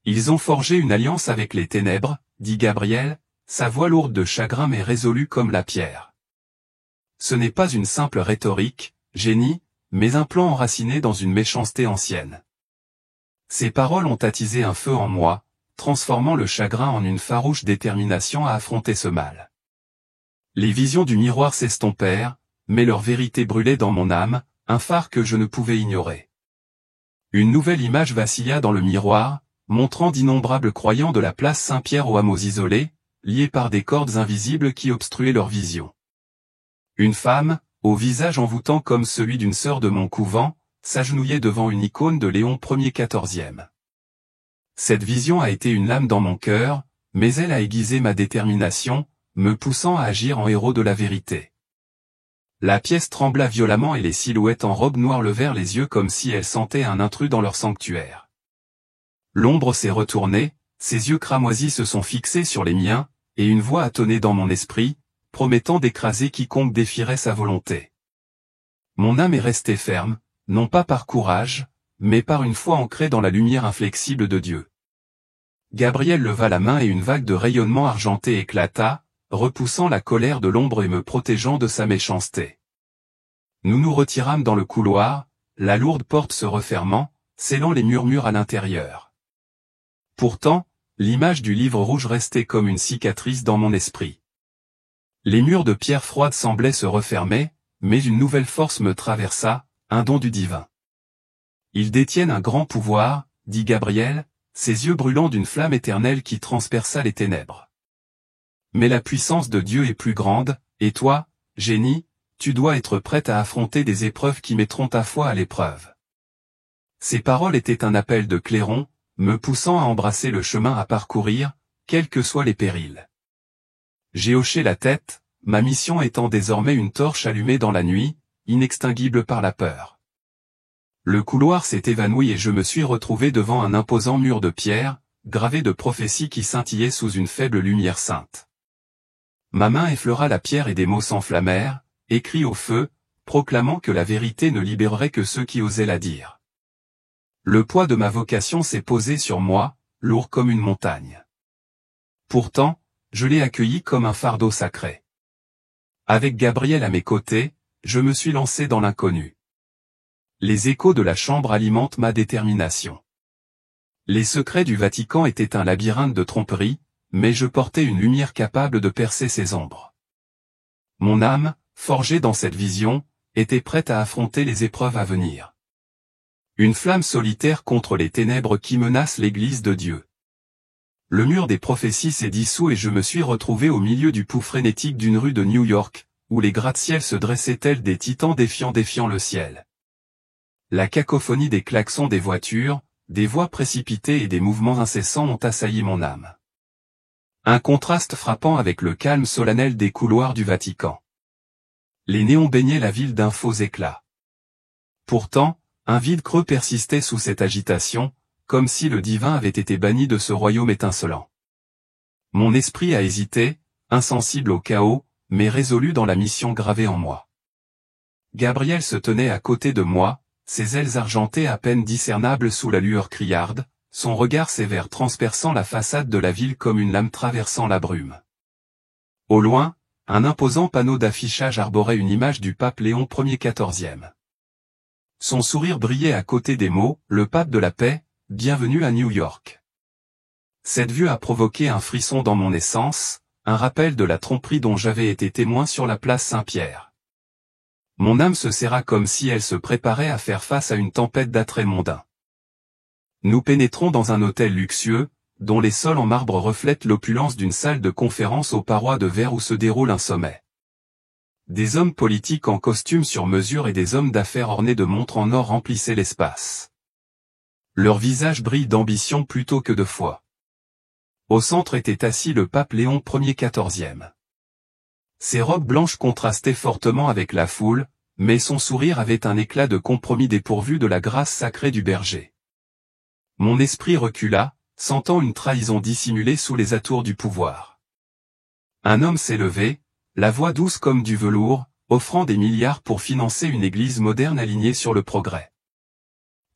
Ils ont forgé une alliance avec les ténèbres, dit Gabriel, sa voix lourde de chagrin mais résolue comme la pierre. Ce n'est pas une simple rhétorique, génie, mais un plan enraciné dans une méchanceté ancienne. Ces paroles ont attisé un feu en moi, transformant le chagrin en une farouche détermination à affronter ce mal. Les visions du miroir s'estompèrent, mais leur vérité brûlait dans mon âme, un phare que je ne pouvais ignorer. Une nouvelle image vacilla dans le miroir, montrant d'innombrables croyants de la place Saint-Pierre aux hameaux isolés, liés par des cordes invisibles qui obstruaient leur vision. Une femme, au visage envoûtant comme celui d'une sœur de mon couvent, s'agenouillait devant une icône de Léon Ier XIV. Cette vision a été une lame dans mon cœur, mais elle a aiguisé ma détermination, me poussant à agir en héros de la vérité. La pièce trembla violemment et les silhouettes en robe noire levèrent les yeux comme si elles sentaient un intrus dans leur sanctuaire. L'ombre s'est retournée, ses yeux cramoisis se sont fixés sur les miens, et une voix a tonné dans mon esprit, promettant d'écraser quiconque défierait sa volonté. Mon âme est restée ferme, non pas par courage, mais par une foi ancrée dans la lumière inflexible de Dieu. Gabriel leva la main et une vague de rayonnement argenté éclata, repoussant la colère de l'ombre et me protégeant de sa méchanceté. Nous nous retirâmes dans le couloir, la lourde porte se refermant, scellant les murmures à l'intérieur. Pourtant, l'image du livre rouge restait comme une cicatrice dans mon esprit. Les murs de pierre froide semblaient se refermer, mais une nouvelle force me traversa, un don du divin. Ils détiennent un grand pouvoir, dit Gabriel, ses yeux brûlants d'une flamme éternelle qui transperça les ténèbres. Mais la puissance de Dieu est plus grande, et toi, génie, tu dois être prête à affronter des épreuves qui mettront ta foi à l'épreuve. Ces paroles étaient un appel de clairon, me poussant à embrasser le chemin à parcourir, quels que soient les périls. J'ai hoché la tête, ma mission étant désormais une torche allumée dans la nuit, inextinguible par la peur. Le couloir s'est évanoui et je me suis retrouvé devant un imposant mur de pierre, gravé de prophéties qui scintillaient sous une faible lumière sainte. Ma main effleura la pierre et des mots s'enflammèrent, écrits au feu, proclamant que la vérité ne libérerait que ceux qui osaient la dire. Le poids de ma vocation s'est posé sur moi, lourd comme une montagne. Pourtant, je l'ai accueilli comme un fardeau sacré. Avec Gabriel à mes côtés, je me suis lancé dans l'inconnu. Les échos de la chambre alimentent ma détermination. Les secrets du Vatican étaient un labyrinthe de tromperies, mais je portais une lumière capable de percer ces ombres. Mon âme, forgée dans cette vision, était prête à affronter les épreuves à venir. Une flamme solitaire contre les ténèbres qui menacent l'Église de Dieu. Le mur des prophéties s'est dissous et je me suis retrouvé au milieu du pouls frénétique d'une rue de New York, où les gratte-ciels se dressaient tels des titans défiant le ciel. La cacophonie des klaxons des voitures, des voix précipitées et des mouvements incessants ont assailli mon âme. Un contraste frappant avec le calme solennel des couloirs du Vatican. Les néons baignaient la ville d'un faux éclat. Pourtant, un vide creux persistait sous cette agitation, comme si le divin avait été banni de ce royaume étincelant. Mon esprit a hésité, insensible au chaos, mais résolu dans la mission gravée en moi. Gabriel se tenait à côté de moi, ses ailes argentées à peine discernables sous la lueur criarde, son regard sévère transperçant la façade de la ville comme une lame traversant la brume. Au loin, un imposant panneau d'affichage arborait une image du pape Léon Ier XIVe. Son sourire brillait à côté des mots « Le pape de la paix, bienvenue à New York ». Cette vue a provoqué un frisson dans mon essence, un rappel de la tromperie dont j'avais été témoin sur la place Saint-Pierre. Mon âme se serra comme si elle se préparait à faire face à une tempête d'attraits mondains. Nous pénétrons dans un hôtel luxueux, dont les sols en marbre reflètent l'opulence d'une salle de conférence aux parois de verre où se déroule un sommet. Des hommes politiques en costume sur mesure et des hommes d'affaires ornés de montres en or remplissaient l'espace. Leurs visages brillent d'ambition plutôt que de foi. Au centre était assis le pape Léon Ier XIVe. Ses robes blanches contrastaient fortement avec la foule, mais son sourire avait un éclat de compromis dépourvu de la grâce sacrée du berger. Mon esprit recula, sentant une trahison dissimulée sous les atours du pouvoir. Un homme s'est levé, la voix douce comme du velours, offrant des milliards pour financer une église moderne alignée sur le progrès.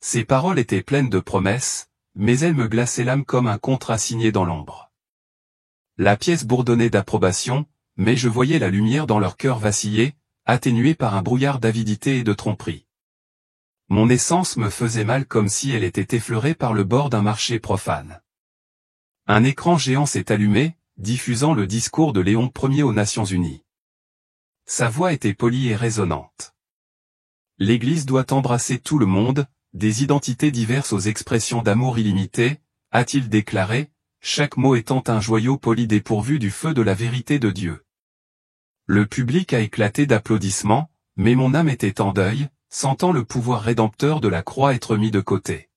Ses paroles étaient pleines de promesses, mais elles me glaçaient l'âme comme un contrat signé dans l'ombre. La pièce bourdonnait d'approbation, mais je voyais la lumière dans leur cœur vaciller, atténuée par un brouillard d'avidité et de tromperie. Mon essence me faisait mal comme si elle était effleurée par le bord d'un marché profane. Un écran géant s'est allumé, diffusant le discours de Léon Ier aux Nations Unies. Sa voix était polie et résonnante. L'Église doit embrasser tout le monde, des identités diverses aux expressions d'amour illimité, a-t-il déclaré, chaque mot étant un joyau poli dépourvu du feu de la vérité de Dieu. Le public a éclaté d'applaudissements, mais mon âme était en deuil, sentant le pouvoir rédempteur de la croix être mis de côté.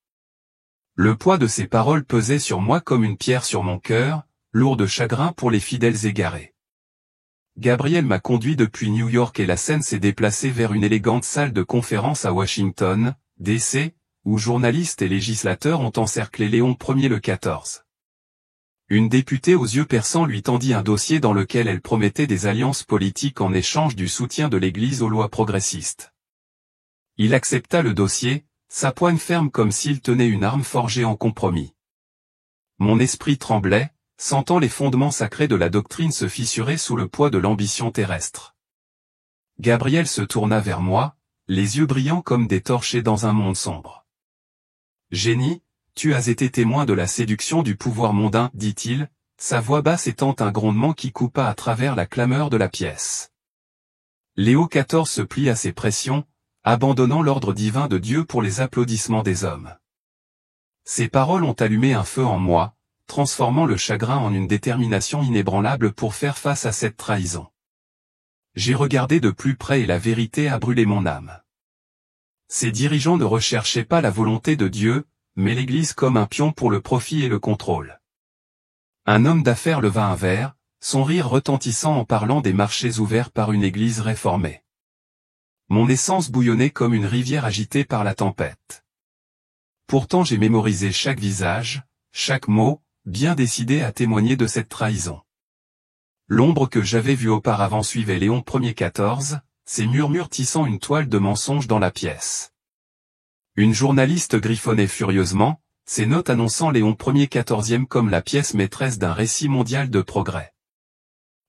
Le poids de ces paroles pesait sur moi comme une pierre sur mon cœur, lourd de chagrin pour les fidèles égarés. Gabriel m'a conduit depuis New York et la scène s'est déplacée vers une élégante salle de conférence à Washington, D.C., où journalistes et législateurs ont encerclé Léon Ier le XIV. Une députée aux yeux perçants lui tendit un dossier dans lequel elle promettait des alliances politiques en échange du soutien de l'Église aux lois progressistes. Il accepta le dossier, sa poigne ferme comme s'il tenait une arme forgée en compromis. Mon esprit tremblait, sentant les fondements sacrés de la doctrine se fissurer sous le poids de l'ambition terrestre. Gabriel se tourna vers moi, les yeux brillants comme des torchers dans un monde sombre. « Génie, tu as été témoin de la séduction du pouvoir mondain, dit-il, sa voix basse étant un grondement qui coupa à travers la clameur de la pièce. Léo XIV se plie à ses pressions, abandonnant l'ordre divin de Dieu pour les applaudissements des hommes. Ces paroles ont allumé un feu en moi, transformant le chagrin en une détermination inébranlable pour faire face à cette trahison. J'ai regardé de plus près et la vérité a brûlé mon âme. Ces dirigeants ne recherchaient pas la volonté de Dieu, mais l'Église comme un pion pour le profit et le contrôle. Un homme d'affaires leva un verre, son rire retentissant en parlant des marchés ouverts par une Église réformée. Mon essence bouillonnait comme une rivière agitée par la tempête. Pourtant j'ai mémorisé chaque visage, chaque mot, bien décidé à témoigner de cette trahison. L'ombre que j'avais vue auparavant suivait Léon Ier XIV, ses murmures tissant une toile de mensonges dans la pièce. Une journaliste griffonnait furieusement, ses notes annonçant Léon Ier XIVe comme la pièce maîtresse d'un récit mondial de progrès.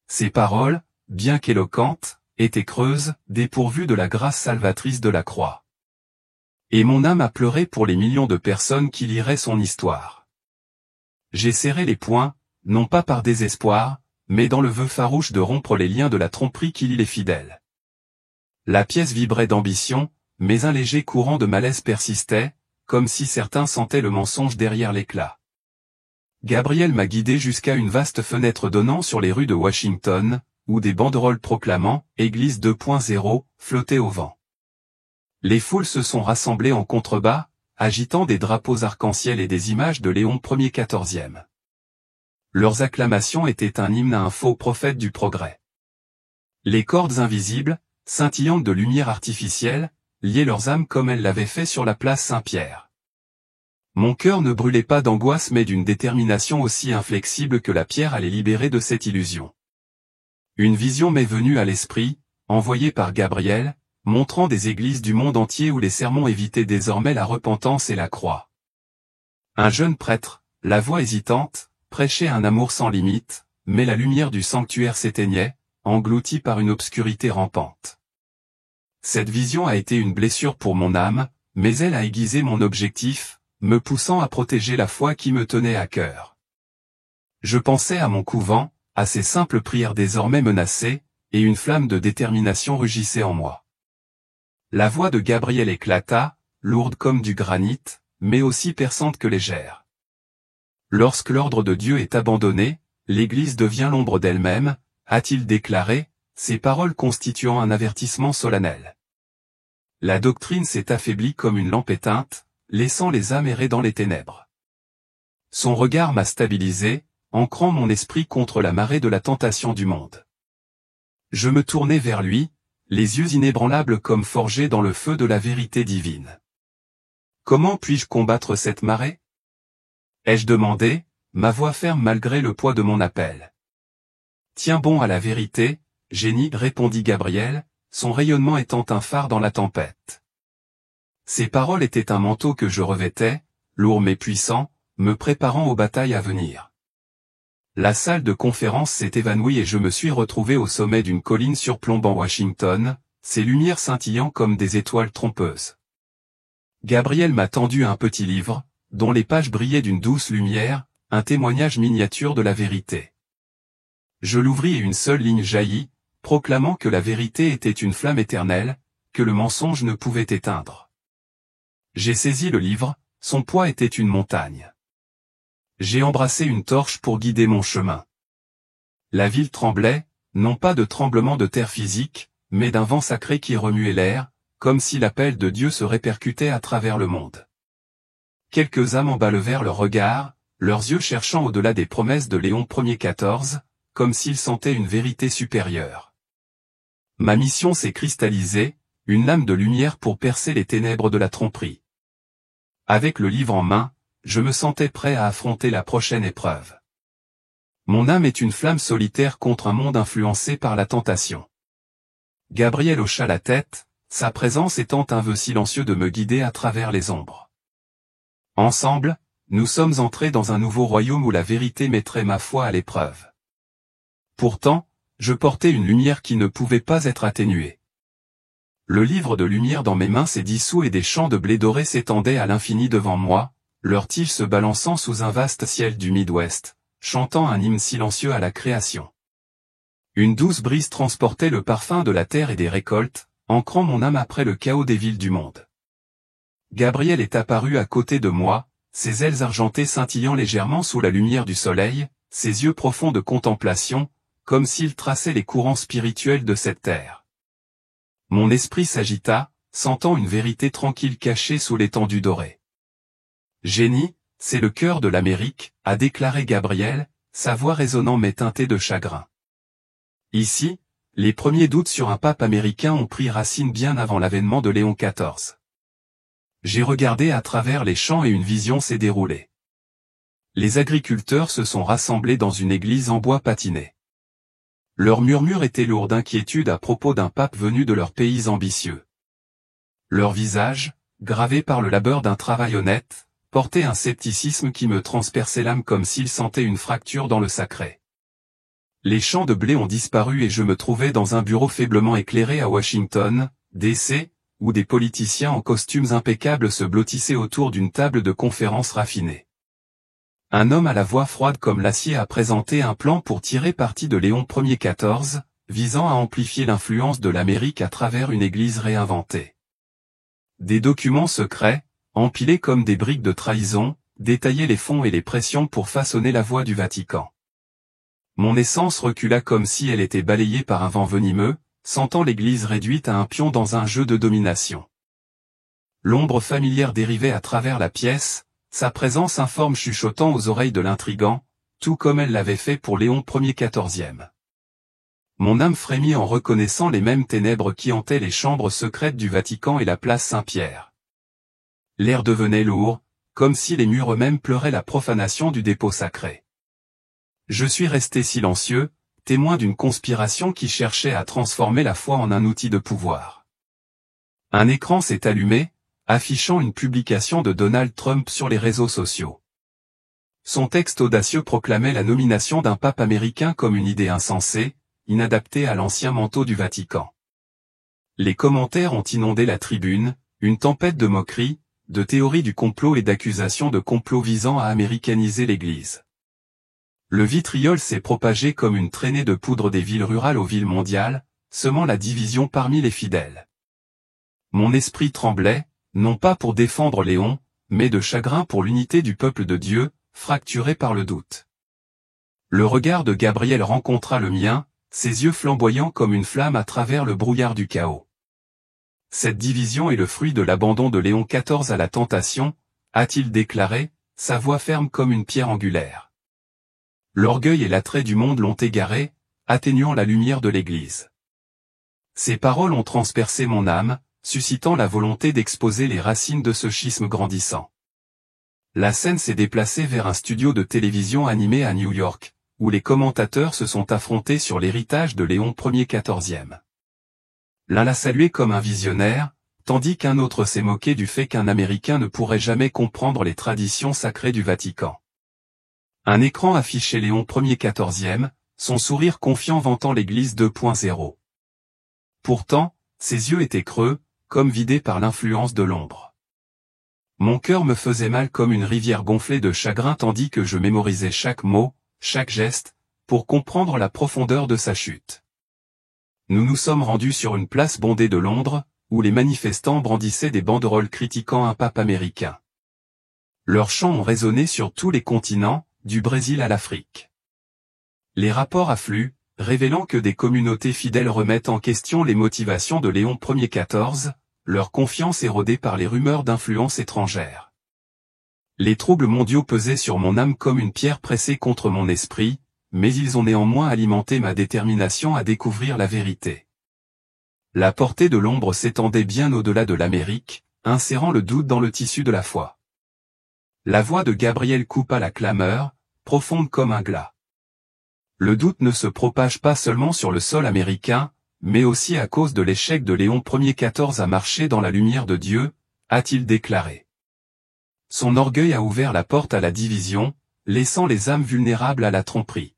Ses paroles, bien qu'éloquentes, étaient creuses, dépourvues de la grâce salvatrice de la croix. Et mon âme a pleuré pour les millions de personnes qui liraient son histoire. J'ai serré les poings, non pas par désespoir, mais dans le vœu farouche de rompre les liens de la tromperie qui lie les fidèles. La pièce vibrait d'ambition, mais un léger courant de malaise persistait, comme si certains sentaient le mensonge derrière l'éclat. Gabriel m'a guidé jusqu'à une vaste fenêtre donnant sur les rues de Washington, où des banderoles proclamant « Église 2.0 » flottaient au vent. Les foules se sont rassemblées en contrebas, agitant des drapeaux arc-en-ciel et des images de Léon Ier XIVe. Leurs acclamations étaient un hymne à un faux prophète du progrès. Les cordes invisibles, scintillantes de lumière artificielle, liaient leurs âmes comme elles l'avaient fait sur la place Saint-Pierre. Mon cœur ne brûlait pas d'angoisse mais d'une détermination aussi inflexible que la pierre à les libérer de cette illusion. Une vision m'est venue à l'esprit, envoyée par Gabriel, montrant des églises du monde entier où les sermons évitaient désormais la repentance et la croix. Un jeune prêtre, la voix hésitante, prêchait un amour sans limite, mais la lumière du sanctuaire s'éteignait, engloutie par une obscurité rampante. Cette vision a été une blessure pour mon âme, mais elle a aiguisé mon objectif, me poussant à protéger la foi qui me tenait à cœur. Je pensais à mon couvent, à ces simples prières désormais menacées, et une flamme de détermination rugissait en moi. La voix de Gabriel éclata, lourde comme du granit, mais aussi perçante que légère. Lorsque l'ordre de Dieu est abandonné, l'Église devient l'ombre d'elle-même, a-t-il déclaré, ces paroles constituant un avertissement solennel. La doctrine s'est affaiblie comme une lampe éteinte, laissant les âmes errer dans les ténèbres. Son regard m'a stabilisé, ancrant mon esprit contre la marée de la tentation du monde. Je me tournai vers lui, les yeux inébranlables comme forgés dans le feu de la vérité divine. Comment puis-je combattre cette marée? Ai-je demandé, ma voix ferme malgré le poids de mon appel. Tiens bon à la vérité, génie, répondit Gabriel, son rayonnement étant un phare dans la tempête. Ces paroles étaient un manteau que je revêtais, lourd mais puissant, me préparant aux batailles à venir. La salle de conférence s'est évanouie et je me suis retrouvé au sommet d'une colline surplombant Washington, ses lumières scintillant comme des étoiles trompeuses. Gabriel m'a tendu un petit livre, dont les pages brillaient d'une douce lumière, un témoignage miniature de la vérité. Je l'ouvris et une seule ligne jaillit, proclamant que la vérité était une flamme éternelle, que le mensonge ne pouvait éteindre. J'ai saisi le livre, son poids était une montagne. J'ai embrassé une torche pour guider mon chemin. La ville tremblait, non pas de tremblement de terre physique, mais d'un vent sacré qui remuait l'air, comme si l'appel de Dieu se répercutait à travers le monde. Quelques âmes en bas levèrent leur regard, leurs yeux cherchant au-delà des promesses de Léon Ier XIV, comme s'ils sentaient une vérité supérieure. Ma mission s'est cristallisée, une lame de lumière pour percer les ténèbres de la tromperie. Avec le livre en main, je me sentais prêt à affronter la prochaine épreuve. Mon âme est une flamme solitaire contre un monde influencé par la tentation. Gabriel hocha la tête, sa présence étant un vœu silencieux de me guider à travers les ombres. Ensemble, nous sommes entrés dans un nouveau royaume où la vérité mettrait ma foi à l'épreuve. Pourtant, je portais une lumière qui ne pouvait pas être atténuée. Le livre de lumière dans mes mains s'est dissous et des champs de blé doré s'étendaient à l'infini devant moi, leurs tiges se balançant sous un vaste ciel du Midwest, chantant un hymne silencieux à la création. Une douce brise transportait le parfum de la terre et des récoltes, ancrant mon âme après le chaos des villes du monde. Gabriel est apparu à côté de moi, ses ailes argentées scintillant légèrement sous la lumière du soleil, ses yeux profonds de contemplation, comme s'il traçait les courants spirituels de cette terre. Mon esprit s'agita, sentant une vérité tranquille cachée sous l'étendue dorée. Génie, c'est le cœur de l'Amérique, a déclaré Gabriel, sa voix résonnant mais teintée de chagrin. Ici, les premiers doutes sur un pape américain ont pris racine bien avant l'avènement de Léon XIV. J'ai regardé à travers les champs et une vision s'est déroulée. Les agriculteurs se sont rassemblés dans une église en bois patiné. Leur murmure était lourd d'inquiétude à propos d'un pape venu de leur pays ambitieux. Leurs visages, gravés par le labeur d'un travail honnête, portaient un scepticisme qui me transperçait l'âme comme s'ils sentaient une fracture dans le sacré. Les champs de blé ont disparu et je me trouvais dans un bureau faiblement éclairé à Washington, D.C., où des politiciens en costumes impeccables se blottissaient autour d'une table de conférence raffinée. Un homme à la voix froide comme l'acier a présenté un plan pour tirer parti de Léon Ier XIV, visant à amplifier l'influence de l'Amérique à travers une église réinventée. Des documents secrets, empilés comme des briques de trahison, détaillaient les fonds et les pressions pour façonner la voie du Vatican. Mon essence recula comme si elle était balayée par un vent venimeux, sentant l'Église réduite à un pion dans un jeu de domination. L'ombre familière dérivait à travers la pièce, sa présence informe chuchotant aux oreilles de l'intrigant, tout comme elle l'avait fait pour Léon Ier XIVe. Mon âme frémit en reconnaissant les mêmes ténèbres qui hantaient les chambres secrètes du Vatican et la place Saint-Pierre. L'air devenait lourd, comme si les murs eux-mêmes pleuraient la profanation du dépôt sacré. Je suis resté silencieux, témoin d'une conspiration qui cherchait à transformer la foi en un outil de pouvoir. Un écran s'est allumé, affichant une publication de Donald Trump sur les réseaux sociaux. Son texte audacieux proclamait la nomination d'un pape américain comme une idée insensée, inadaptée à l'ancien manteau du Vatican. Les commentaires ont inondé la tribune, une tempête de moqueries, de théories du complot et d'accusations de complot visant à américaniser l'Église. Le vitriol s'est propagé comme une traînée de poudre des villes rurales aux villes mondiales, semant la division parmi les fidèles. Mon esprit tremblait, non pas pour défendre Léon, mais de chagrin pour l'unité du peuple de Dieu, fracturé par le doute. Le regard de Gabriel rencontra le mien, ses yeux flamboyants comme une flamme à travers le brouillard du chaos. Cette division est le fruit de l'abandon de Léon XIV à la tentation, a-t-il déclaré, sa voix ferme comme une pierre angulaire. L'orgueil et l'attrait du monde l'ont égaré, atténuant la lumière de l'Église. Ces paroles ont transpercé mon âme, suscitant la volonté d'exposer les racines de ce schisme grandissant. La scène s'est déplacée vers un studio de télévision animé à New York, où les commentateurs se sont affrontés sur l'héritage de Léon Ier XIVe. L'un l'a salué comme un visionnaire, tandis qu'un autre s'est moqué du fait qu'un Américain ne pourrait jamais comprendre les traditions sacrées du Vatican. Un écran affichait Léon Ier XIVe, son sourire confiant vantant l'Église 2.0. Pourtant, ses yeux étaient creux, comme vidés par l'influence de l'ombre. Mon cœur me faisait mal comme une rivière gonflée de chagrin tandis que je mémorisais chaque mot, chaque geste, pour comprendre la profondeur de sa chute. Nous nous sommes rendus sur une place bondée de Londres, où les manifestants brandissaient des banderoles critiquant un pape américain. Leurs chants ont résonné sur tous les continents, du Brésil à l'Afrique. Les rapports affluent, révélant que des communautés fidèles remettent en question les motivations de Léon Ier XIV, leur confiance érodée par les rumeurs d'influence étrangère. Les troubles mondiaux pesaient sur mon âme comme une pierre pressée contre mon esprit, mais ils ont néanmoins alimenté ma détermination à découvrir la vérité. La portée de l'ombre s'étendait bien au-delà de l'Amérique, insérant le doute dans le tissu de la foi. La voix de Gabriel coupa la clameur, profonde comme un glas. Le doute ne se propage pas seulement sur le sol américain, mais aussi à cause de l'échec de Léon Ier XIV à marcher dans la lumière de Dieu, a-t-il déclaré. Son orgueil a ouvert la porte à la division, laissant les âmes vulnérables à la tromperie.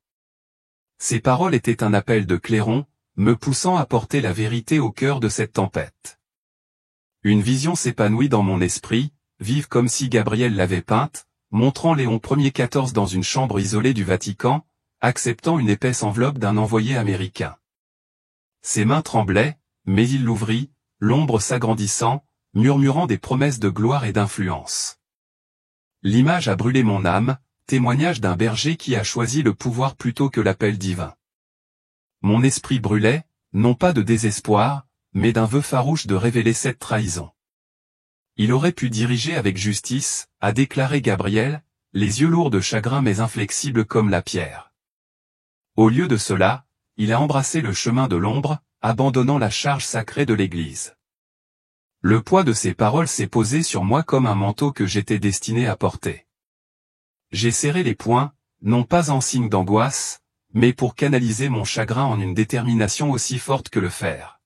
Ces paroles étaient un appel de clairon, me poussant à porter la vérité au cœur de cette tempête. Une vision s'épanouit dans mon esprit, vive comme si Gabriel l'avait peinte, montrant Léon Ier XIV dans une chambre isolée du Vatican, acceptant une épaisse enveloppe d'un envoyé américain. Ses mains tremblaient, mais il l'ouvrit, l'ombre s'agrandissant, murmurant des promesses de gloire et d'influence. L'image a brûlé mon âme, témoignage d'un berger qui a choisi le pouvoir plutôt que l'appel divin. Mon esprit brûlait, non pas de désespoir, mais d'un vœu farouche de révéler cette trahison. Il aurait pu diriger avec justice, a déclaré Gabriel, les yeux lourds de chagrin mais inflexibles comme la pierre. Au lieu de cela, il a embrassé le chemin de l'ombre, abandonnant la charge sacrée de l'Église. Le poids de ces paroles s'est posé sur moi comme un manteau que j'étais destiné à porter. J'ai serré les poings, non pas en signe d'angoisse, mais pour canaliser mon chagrin en une détermination aussi forte que le fer.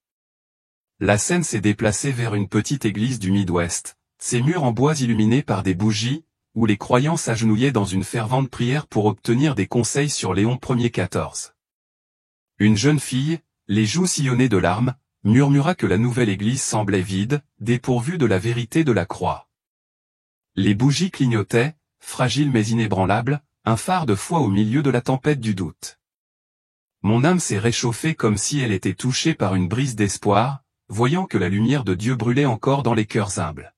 La scène s'est déplacée vers une petite église du Midwest, ses murs en bois illuminés par des bougies, où les croyants s'agenouillaient dans une fervente prière pour obtenir des conseils sur Léon Ier XIV. Une jeune fille, les joues sillonnées de larmes, murmura que la nouvelle église semblait vide, dépourvue de la vérité de la croix. Les bougies clignotaient, fragiles mais inébranlables, un phare de foi au milieu de la tempête du doute. Mon âme s'est réchauffée comme si elle était touchée par une brise d'espoir, voyant que la lumière de Dieu brûlait encore dans les cœurs humbles.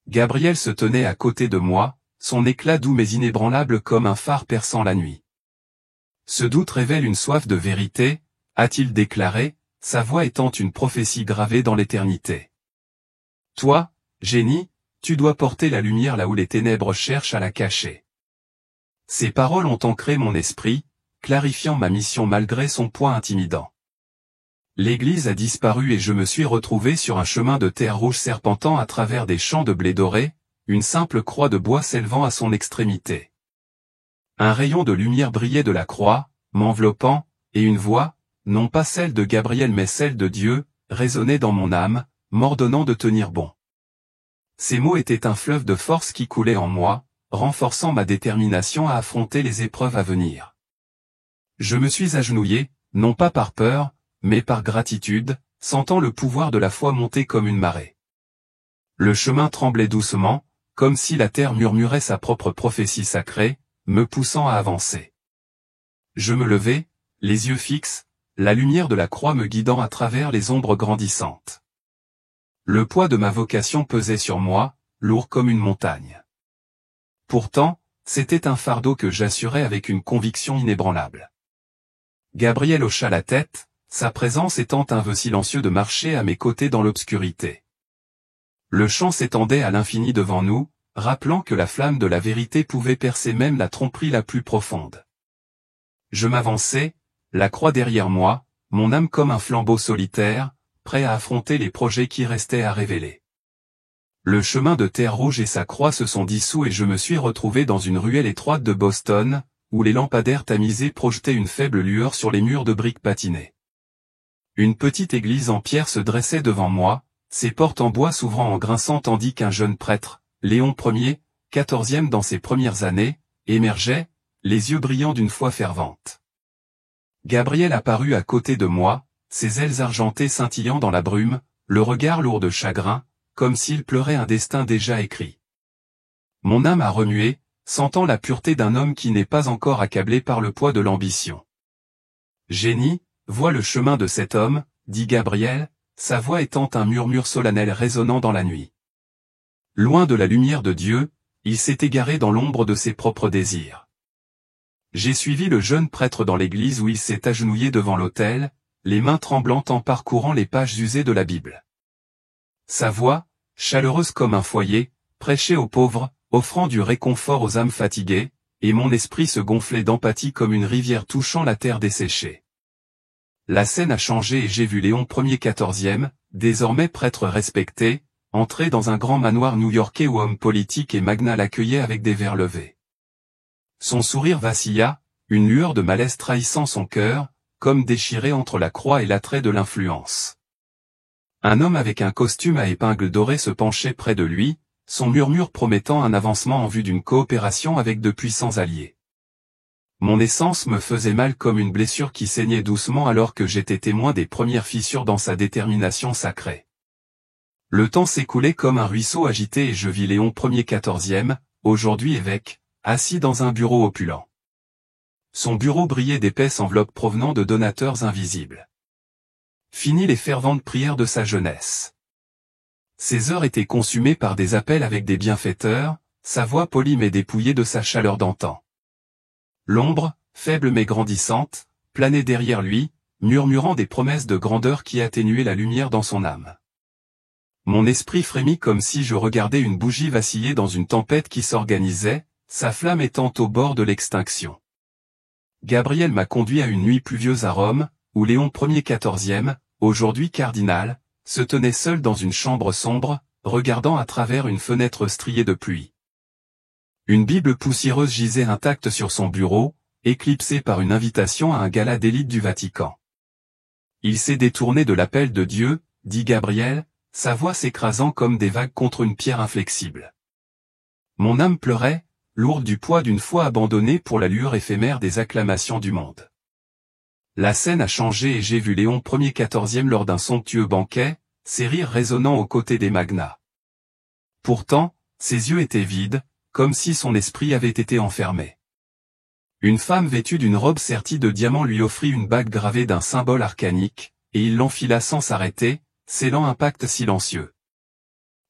Gabriel se tenait à côté de moi, son éclat doux mais inébranlable comme un phare perçant la nuit. Ce doute révèle une soif de vérité, a-t-il déclaré, sa voix étant une prophétie gravée dans l'éternité. Toi, génie, tu dois porter la lumière là où les ténèbres cherchent à la cacher. Ces paroles ont ancré mon esprit, clarifiant ma mission malgré son poids intimidant. L'église a disparu et je me suis retrouvé sur un chemin de terre rouge serpentant à travers des champs de blé doré, une simple croix de bois s'élevant à son extrémité. Un rayon de lumière brillait de la croix, m'enveloppant, et une voix, non pas celle de Gabriel mais celle de Dieu, résonnait dans mon âme, m'ordonnant de tenir bon. Ces mots étaient un fleuve de force qui coulait en moi, renforçant ma détermination à affronter les épreuves à venir. Je me suis agenouillé, non pas par peur, mais par gratitude, sentant le pouvoir de la foi monter comme une marée. Le chemin tremblait doucement, comme si la terre murmurait sa propre prophétie sacrée, me poussant à avancer. Je me levai, les yeux fixes, la lumière de la croix me guidant à travers les ombres grandissantes. Le poids de ma vocation pesait sur moi, lourd comme une montagne. Pourtant, c'était un fardeau que j'assurais avec une conviction inébranlable. Gabriel hocha la tête, sa présence étant un vœu silencieux de marcher à mes côtés dans l'obscurité. Le champ s'étendait à l'infini devant nous, rappelant que la flamme de la vérité pouvait percer même la tromperie la plus profonde. Je m'avançai, la croix derrière moi, mon âme comme un flambeau solitaire, prêt à affronter les projets qui restaient à révéler. Le chemin de terre rouge et sa croix se sont dissous et je me suis retrouvé dans une ruelle étroite de Boston, où les lampadaires tamisés projetaient une faible lueur sur les murs de briques patinées. Une petite église en pierre se dressait devant moi, ses portes en bois s'ouvrant en grinçant tandis qu'un jeune prêtre, Léon Ier, 14e dans ses premières années, émergeait, les yeux brillants d'une foi fervente. Gabriel apparut à côté de moi, ses ailes argentées scintillant dans la brume, le regard lourd de chagrin, comme s'il pleurait un destin déjà écrit. Mon âme a remué, sentant la pureté d'un homme qui n'est pas encore accablé par le poids de l'ambition. Génie, vois le chemin de cet homme, dit Gabriel, sa voix étant un murmure solennel résonnant dans la nuit. Loin de la lumière de Dieu, il s'est égaré dans l'ombre de ses propres désirs. J'ai suivi le jeune prêtre dans l'église où il s'est agenouillé devant l'autel, les mains tremblantes en parcourant les pages usées de la Bible. Sa voix, chaleureuse comme un foyer, prêchait aux pauvres, offrant du réconfort aux âmes fatiguées, et mon esprit se gonflait d'empathie comme une rivière touchant la terre desséchée. La scène a changé et j'ai vu Léon Ier 14e, désormais prêtre respecté, entrer dans un grand manoir new-yorkais où hommes politiques et magnats l'accueillaient avec des verres levés. Son sourire vacilla, une lueur de malaise trahissant son cœur, comme déchiré entre la croix et l'attrait de l'influence. Un homme avec un costume à épingles dorées se penchait près de lui, son murmure promettant un avancement en vue d'une coopération avec de puissants alliés. Mon essence me faisait mal comme une blessure qui saignait doucement alors que j'étais témoin des premières fissures dans sa détermination sacrée. Le temps s'écoulait comme un ruisseau agité et je vis Léon Ier 14e, aujourd'hui évêque, assis dans un bureau opulent. Son bureau brillait d'épaisses enveloppes provenant de donateurs invisibles. Fini les ferventes prières de sa jeunesse. Ses heures étaient consumées par des appels avec des bienfaiteurs, sa voix polie mais dépouillée de sa chaleur d'antan. L'ombre, faible mais grandissante, planait derrière lui, murmurant des promesses de grandeur qui atténuaient la lumière dans son âme. Mon esprit frémit comme si je regardais une bougie vaciller dans une tempête qui s'organisait, sa flamme étant au bord de l'extinction. Gabriel m'a conduit à une nuit pluvieuse à Rome, où Léon Ier 14e, aujourd'hui cardinal, se tenait seul dans une chambre sombre, regardant à travers une fenêtre striée de pluie. Une Bible poussiéreuse gisait intacte sur son bureau, éclipsée par une invitation à un gala d'élite du Vatican. Il s'est détourné de l'appel de Dieu, dit Gabriel, sa voix s'écrasant comme des vagues contre une pierre inflexible. Mon âme pleurait, lourde du poids d'une foi abandonnée pour la lueur éphémère des acclamations du monde. La scène a changé et j'ai vu Léon Ier 14e lors d'un somptueux banquet, ses rires résonnant aux côtés des magnats. Pourtant, ses yeux étaient vides, comme si son esprit avait été enfermé. Une femme vêtue d'une robe sertie de diamants lui offrit une bague gravée d'un symbole arcanique, et il l'enfila sans s'arrêter, scellant un pacte silencieux.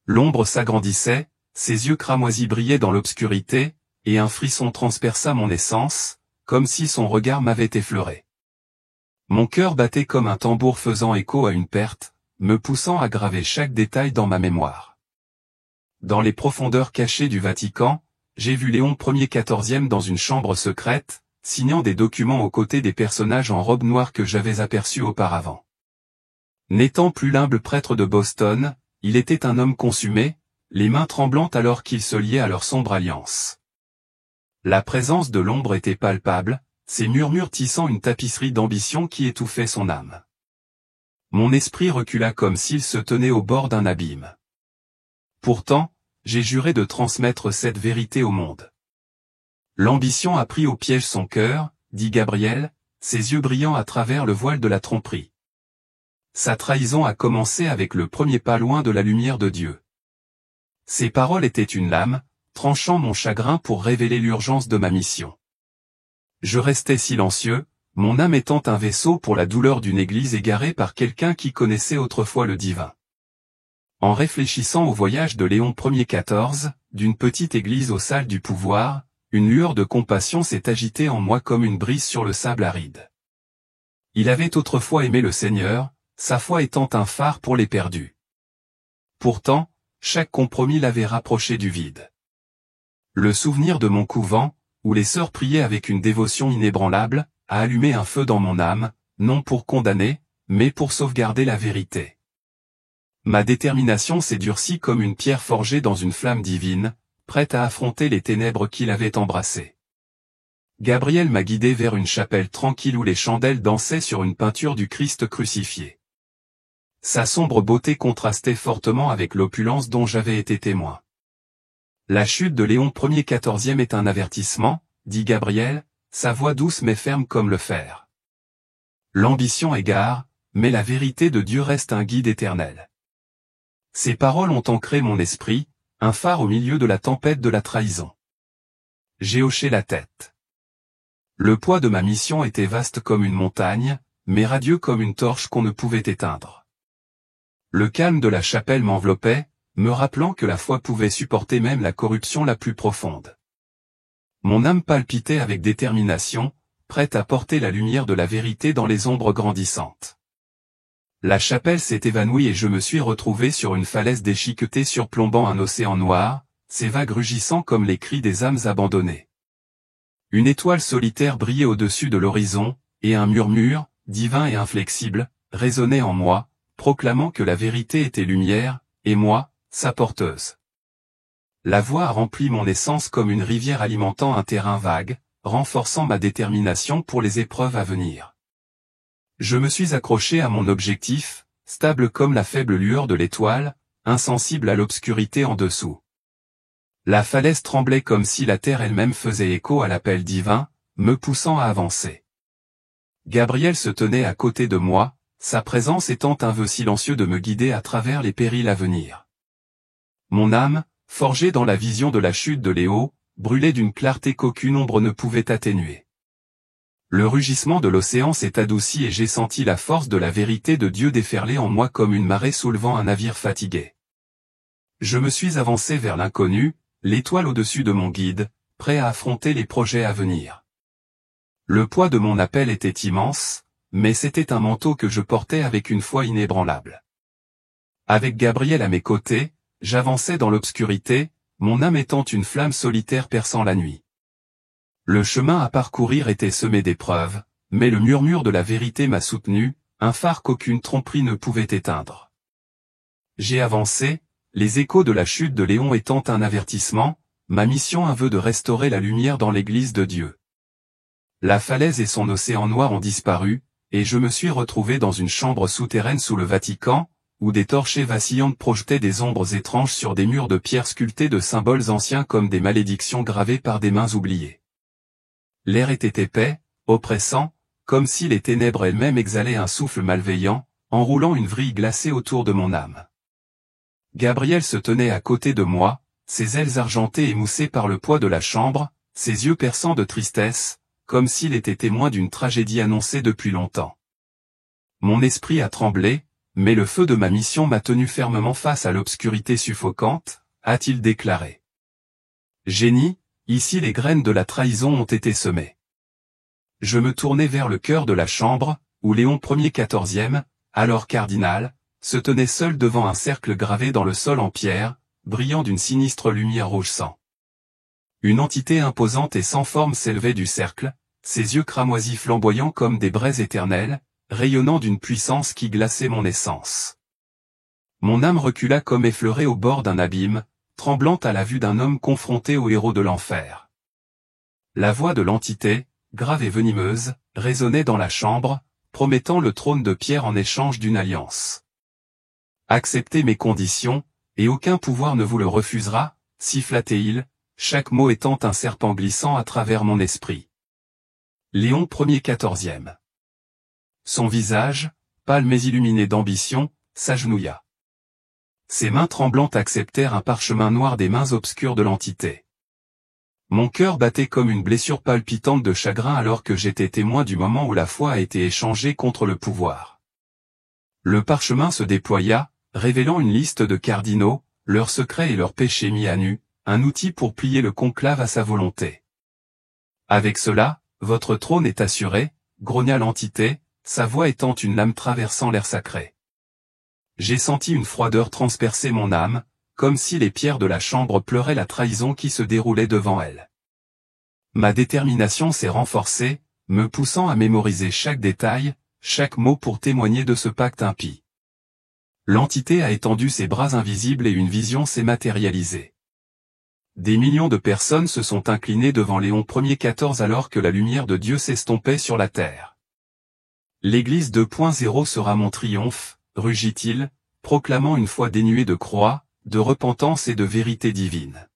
L'ombre s'agrandissait, ses yeux cramoisis brillaient dans l'obscurité, et un frisson transperça mon essence, comme si son regard m'avait effleuré. Mon cœur battait comme un tambour faisant écho à une perte, me poussant à graver chaque détail dans ma mémoire. Dans les profondeurs cachées du Vatican, j'ai vu Léon Ier XIV dans une chambre secrète, signant des documents aux côtés des personnages en robe noire que j'avais aperçus auparavant. N'étant plus l'humble prêtre de Boston, il était un homme consumé, les mains tremblantes alors qu'il se liait à leur sombre alliance. La présence de l'ombre était palpable, ses murmures tissant une tapisserie d'ambition qui étouffait son âme. Mon esprit recula comme s'il se tenait au bord d'un abîme. Pourtant, j'ai juré de transmettre cette vérité au monde. L'ambition a pris au piège son cœur, dit Gabriel, ses yeux brillant à travers le voile de la tromperie. Sa trahison a commencé avec le premier pas loin de la lumière de Dieu. Ses paroles étaient une lame, tranchant mon chagrin pour révéler l'urgence de ma mission. Je restais silencieux, mon âme étant un vaisseau pour la douleur d'une église égarée par quelqu'un qui connaissait autrefois le divin. En réfléchissant au voyage de Léon Ier XIV, d'une petite église aux salles du pouvoir, une lueur de compassion s'est agitée en moi comme une brise sur le sable aride. Il avait autrefois aimé le Seigneur, sa foi étant un phare pour les perdus. Pourtant, chaque compromis l'avait rapproché du vide. Le souvenir de mon couvent, où les sœurs priaient avec une dévotion inébranlable, a allumé un feu dans mon âme, non pour condamner, mais pour sauvegarder la vérité. Ma détermination s'est durcie comme une pierre forgée dans une flamme divine, prête à affronter les ténèbres qui l'avaient embrassée. Gabriel m'a guidé vers une chapelle tranquille où les chandelles dansaient sur une peinture du Christ crucifié. Sa sombre beauté contrastait fortement avec l'opulence dont j'avais été témoin. La chute de Léon Ier XIV est un avertissement, dit Gabriel, sa voix douce mais ferme comme le fer. L'ambition égare, mais la vérité de Dieu reste un guide éternel. Ces paroles ont ancré mon esprit, un phare au milieu de la tempête de la trahison. J'ai hoché la tête. Le poids de ma mission était vaste comme une montagne, mais radieux comme une torche qu'on ne pouvait éteindre. Le calme de la chapelle m'enveloppait, me rappelant que la foi pouvait supporter même la corruption la plus profonde. Mon âme palpitait avec détermination, prête à porter la lumière de la vérité dans les ombres grandissantes. La chapelle s'est évanouie et je me suis retrouvé sur une falaise déchiquetée surplombant un océan noir, ses vagues rugissant comme les cris des âmes abandonnées. Une étoile solitaire brillait au-dessus de l'horizon, et un murmure, divin et inflexible, résonnait en moi, proclamant que la vérité était lumière, et moi, sa porteuse. La voix a rempli mon essence comme une rivière alimentant un terrain vague, renforçant ma détermination pour les épreuves à venir. Je me suis accroché à mon objectif, stable comme la faible lueur de l'étoile, insensible à l'obscurité en dessous. La falaise tremblait comme si la terre elle-même faisait écho à l'appel divin, me poussant à avancer. Gabriel se tenait à côté de moi, sa présence étant un vœu silencieux de me guider à travers les périls à venir. Mon âme, forgée dans la vision de la chute de Léo, brûlait d'une clarté qu'aucune ombre ne pouvait atténuer. Le rugissement de l'océan s'est adouci et j'ai senti la force de la vérité de Dieu déferler en moi comme une marée soulevant un navire fatigué. Je me suis avancé vers l'inconnu, l'étoile au-dessus de mon guide, prêt à affronter les projets à venir. Le poids de mon appel était immense, mais c'était un manteau que je portais avec une foi inébranlable. Avec Gabriel à mes côtés, j'avançais dans l'obscurité, mon âme étant une flamme solitaire perçant la nuit. Le chemin à parcourir était semé d'épreuves, mais le murmure de la vérité m'a soutenu, un phare qu'aucune tromperie ne pouvait éteindre. J'ai avancé, les échos de la chute de Léon étant un avertissement, ma mission un vœu de restaurer la lumière dans l'église de Dieu. La falaise et son océan noir ont disparu, et je me suis retrouvé dans une chambre souterraine sous le Vatican, où des torchers vacillantes projetaient des ombres étranges sur des murs de pierre sculptés de symboles anciens comme des malédictions gravées par des mains oubliées. L'air était épais, oppressant, comme si les ténèbres elles-mêmes exhalaient un souffle malveillant, enroulant une vrille glacée autour de mon âme. Gabriel se tenait à côté de moi, ses ailes argentées émoussées par le poids de la chambre, ses yeux perçants de tristesse, comme s'il était témoin d'une tragédie annoncée depuis longtemps. Mon esprit a tremblé, mais le feu de ma mission m'a tenu fermement face à l'obscurité suffocante, a-t-il déclaré. Génie, ici les graines de la trahison ont été semées. Je me tournai vers le cœur de la chambre, où Léon Ier XIV, alors cardinal, se tenait seul devant un cercle gravé dans le sol en pierre, brillant d'une sinistre lumière rouge sang. Une entité imposante et sans forme s'élevait du cercle, ses yeux cramoisis flamboyants comme des braises éternelles, rayonnant d'une puissance qui glaçait mon essence. Mon âme recula comme effleurée au bord d'un abîme, tremblante à la vue d'un homme confronté aux héros de l'enfer. La voix de l'entité, grave et venimeuse, résonnait dans la chambre, promettant le trône de pierre en échange d'une alliance. Acceptez mes conditions, et aucun pouvoir ne vous le refusera, siffla-t-il, chaque mot étant un serpent glissant à travers mon esprit. Léon Ier XIV. Son visage, pâle mais illuminé d'ambition, s'agenouilla. Ses mains tremblantes acceptèrent un parchemin noir des mains obscures de l'entité. Mon cœur battait comme une blessure palpitante de chagrin alors que j'étais témoin du moment où la foi a été échangée contre le pouvoir. Le parchemin se déploya, révélant une liste de cardinaux, leurs secrets et leurs péchés mis à nu, un outil pour plier le conclave à sa volonté. Avec cela, votre trône est assuré, grogna l'entité, sa voix étant une lame traversant l'air sacré. J'ai senti une froideur transpercer mon âme, comme si les pierres de la chambre pleuraient la trahison qui se déroulait devant elle. Ma détermination s'est renforcée, me poussant à mémoriser chaque détail, chaque mot pour témoigner de ce pacte impie. L'entité a étendu ses bras invisibles et une vision s'est matérialisée. Des millions de personnes se sont inclinées devant Léon Ier XIV alors que la lumière de Dieu s'estompait sur la terre. L'Église 2.0 sera mon triomphe, rugit-il, proclamant une foi dénuée de croix, de repentance et de vérité divine.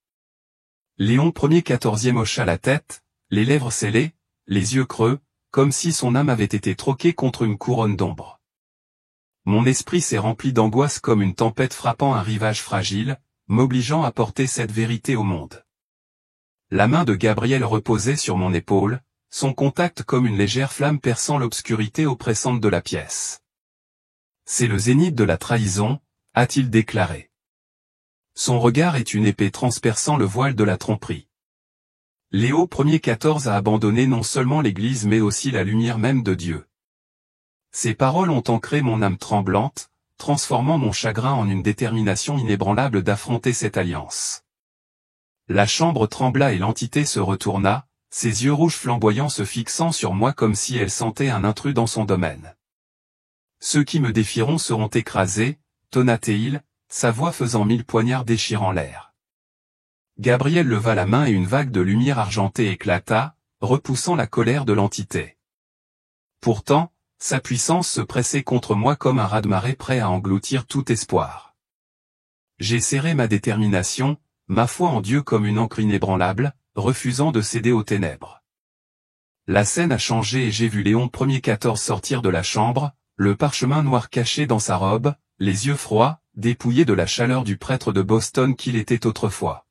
Léon Ier XIV hocha la tête, les lèvres scellées, les yeux creux, comme si son âme avait été troquée contre une couronne d'ombre. Mon esprit s'est rempli d'angoisse comme une tempête frappant un rivage fragile, m'obligeant à porter cette vérité au monde. La main de Gabriel reposait sur mon épaule, son contact comme une légère flamme perçant l'obscurité oppressante de la pièce. C'est le zénith de la trahison, a-t-il déclaré. Son regard est une épée transperçant le voile de la tromperie. Léon Ier XIV a abandonné non seulement l'Église mais aussi la lumière même de Dieu. Ces paroles ont ancré mon âme tremblante, transformant mon chagrin en une détermination inébranlable d'affronter cette alliance. La chambre trembla et l'entité se retourna, ses yeux rouges flamboyants se fixant sur moi comme si elle sentait un intrus dans son domaine. Ceux qui me défieront seront écrasés, tonna-t-il, sa voix faisant 1000 poignards déchirant l'air. Gabriel leva la main et une vague de lumière argentée éclata, repoussant la colère de l'entité. Pourtant, sa puissance se pressait contre moi comme un raz-de-marée prêt à engloutir tout espoir. J'ai serré ma détermination, ma foi en Dieu comme une ancre inébranlable, refusant de céder aux ténèbres. La scène a changé et j'ai vu Léon Ier XIV sortir de la chambre, le parchemin noir caché dans sa robe, les yeux froids, dépouillé de la chaleur du prêtre de Boston qu'il était autrefois.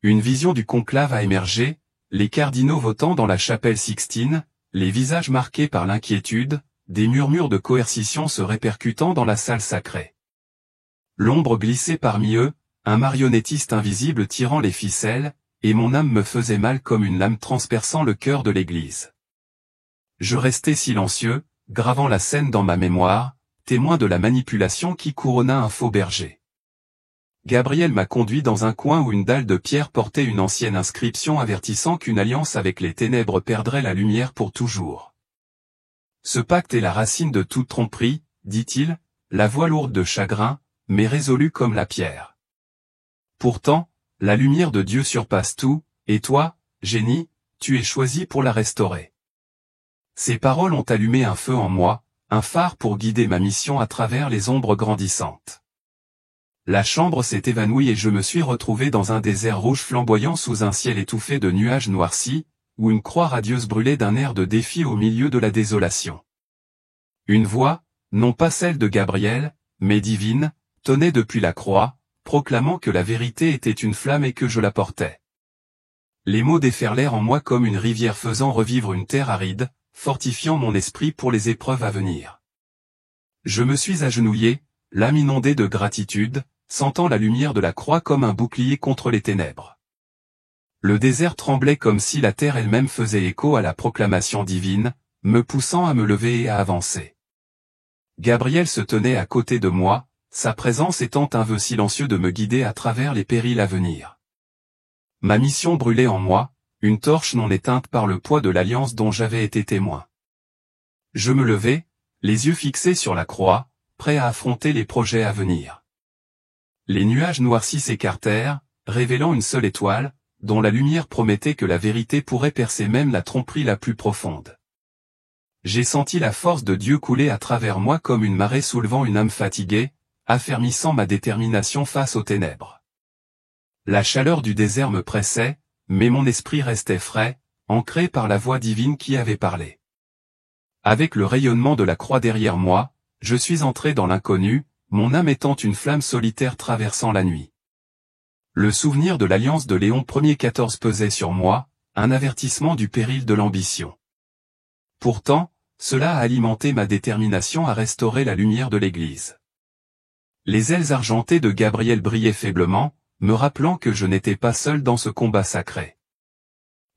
Une vision du conclave a émergé, les cardinaux votant dans la chapelle Sixtine, les visages marqués par l'inquiétude, des murmures de coercition se répercutant dans la salle sacrée. L'ombre glissait parmi eux, un marionnettiste invisible tirant les ficelles, et mon âme me faisait mal comme une lame transperçant le cœur de l'Église. Je restai silencieux, gravant la scène dans ma mémoire, témoin de la manipulation qui couronna un faux berger. Gabriel m'a conduit dans un coin où une dalle de pierre portait une ancienne inscription avertissant qu'une alliance avec les ténèbres perdrait la lumière pour toujours. Ce pacte est la racine de toute tromperie, dit-il, la voix lourde de chagrin, mais résolue comme la pierre. Pourtant, la lumière de Dieu surpasse tout, et toi, génie, tu es choisi pour la restaurer. Ces paroles ont allumé un feu en moi, un phare pour guider ma mission à travers les ombres grandissantes. La chambre s'est évanouie et je me suis retrouvé dans un désert rouge flamboyant sous un ciel étouffé de nuages noircis, où une croix radieuse brûlait d'un air de défi au milieu de la désolation. Une voix, non pas celle de Gabriel, mais divine, tonnait depuis la croix, proclamant que la vérité était une flamme et que je la portais. Les mots déferlèrent en moi comme une rivière faisant revivre une terre aride, fortifiant mon esprit pour les épreuves à venir. Je me suis agenouillé, l'âme inondée de gratitude, sentant la lumière de la croix comme un bouclier contre les ténèbres. Le désert tremblait comme si la terre elle-même faisait écho à la proclamation divine, me poussant à me lever et à avancer. Gabriel se tenait à côté de moi, sa présence étant un vœu silencieux de me guider à travers les périls à venir. Ma mission brûlait en moi, une torche non éteinte par le poids de l'alliance dont j'avais été témoin. Je me levai, les yeux fixés sur la croix, prêt à affronter les projets à venir. Les nuages noircis s'écartèrent, révélant une seule étoile, dont la lumière promettait que la vérité pourrait percer même la tromperie la plus profonde. J'ai senti la force de Dieu couler à travers moi comme une marée soulevant une âme fatiguée, affermissant ma détermination face aux ténèbres. La chaleur du désert me pressait, mais mon esprit restait frais, ancré par la voix divine qui avait parlé. Avec le rayonnement de la croix derrière moi, je suis entré dans l'inconnu, mon âme étant une flamme solitaire traversant la nuit. Le souvenir de l'alliance de Léon Ier XIV pesait sur moi, un avertissement du péril de l'ambition. Pourtant, cela a alimenté ma détermination à restaurer la lumière de l'Église. Les ailes argentées de Gabriel brillaient faiblement, me rappelant que je n'étais pas seul dans ce combat sacré.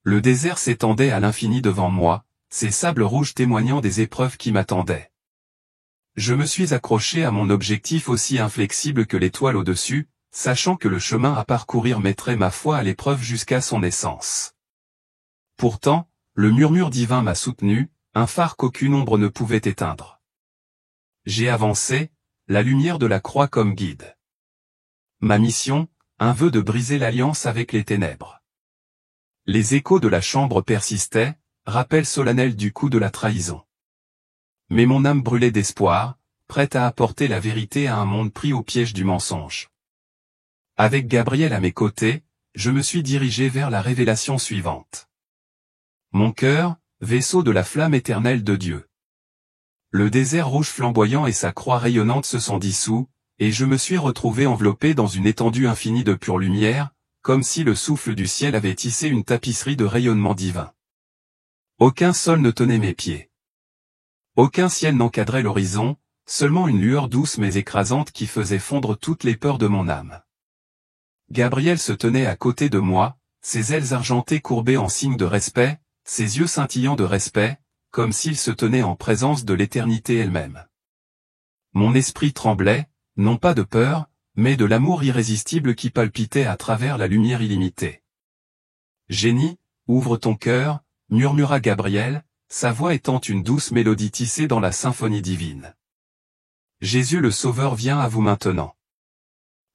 Le désert s'étendait à l'infini devant moi, ses sables rouges témoignant des épreuves qui m'attendaient. Je me suis accroché à mon objectif aussi inflexible que l'étoile au-dessus, sachant que le chemin à parcourir mettrait ma foi à l'épreuve jusqu'à son essence. Pourtant, le murmure divin m'a soutenu, un phare qu'aucune ombre ne pouvait éteindre. J'ai avancé, la lumière de la croix comme guide. Ma mission, un vœu de briser l'alliance avec les ténèbres. Les échos de la chambre persistaient, rappel solennel du coup de la trahison. Mais mon âme brûlait d'espoir, prête à apporter la vérité à un monde pris au piège du mensonge. Avec Gabriel à mes côtés, je me suis dirigé vers la révélation suivante. Mon cœur, vaisseau de la flamme éternelle de Dieu. Le désert rouge flamboyant et sa croix rayonnante se sont dissous, et je me suis retrouvé enveloppé dans une étendue infinie de pure lumière, comme si le souffle du ciel avait tissé une tapisserie de rayonnement divin. Aucun sol ne tenait mes pieds. Aucun ciel n'encadrait l'horizon, seulement une lueur douce mais écrasante qui faisait fondre toutes les peurs de mon âme. Gabriel se tenait à côté de moi, ses ailes argentées courbées en signe de respect, ses yeux scintillants de respect, comme s'il se tenait en présence de l'éternité elle-même. Mon esprit tremblait, non pas de peur, mais de l'amour irrésistible qui palpitait à travers la lumière illimitée. « Génie, ouvre ton cœur », murmura Gabriel, sa voix étant une douce mélodie tissée dans la symphonie divine. « Jésus le Sauveur vient à vous maintenant. »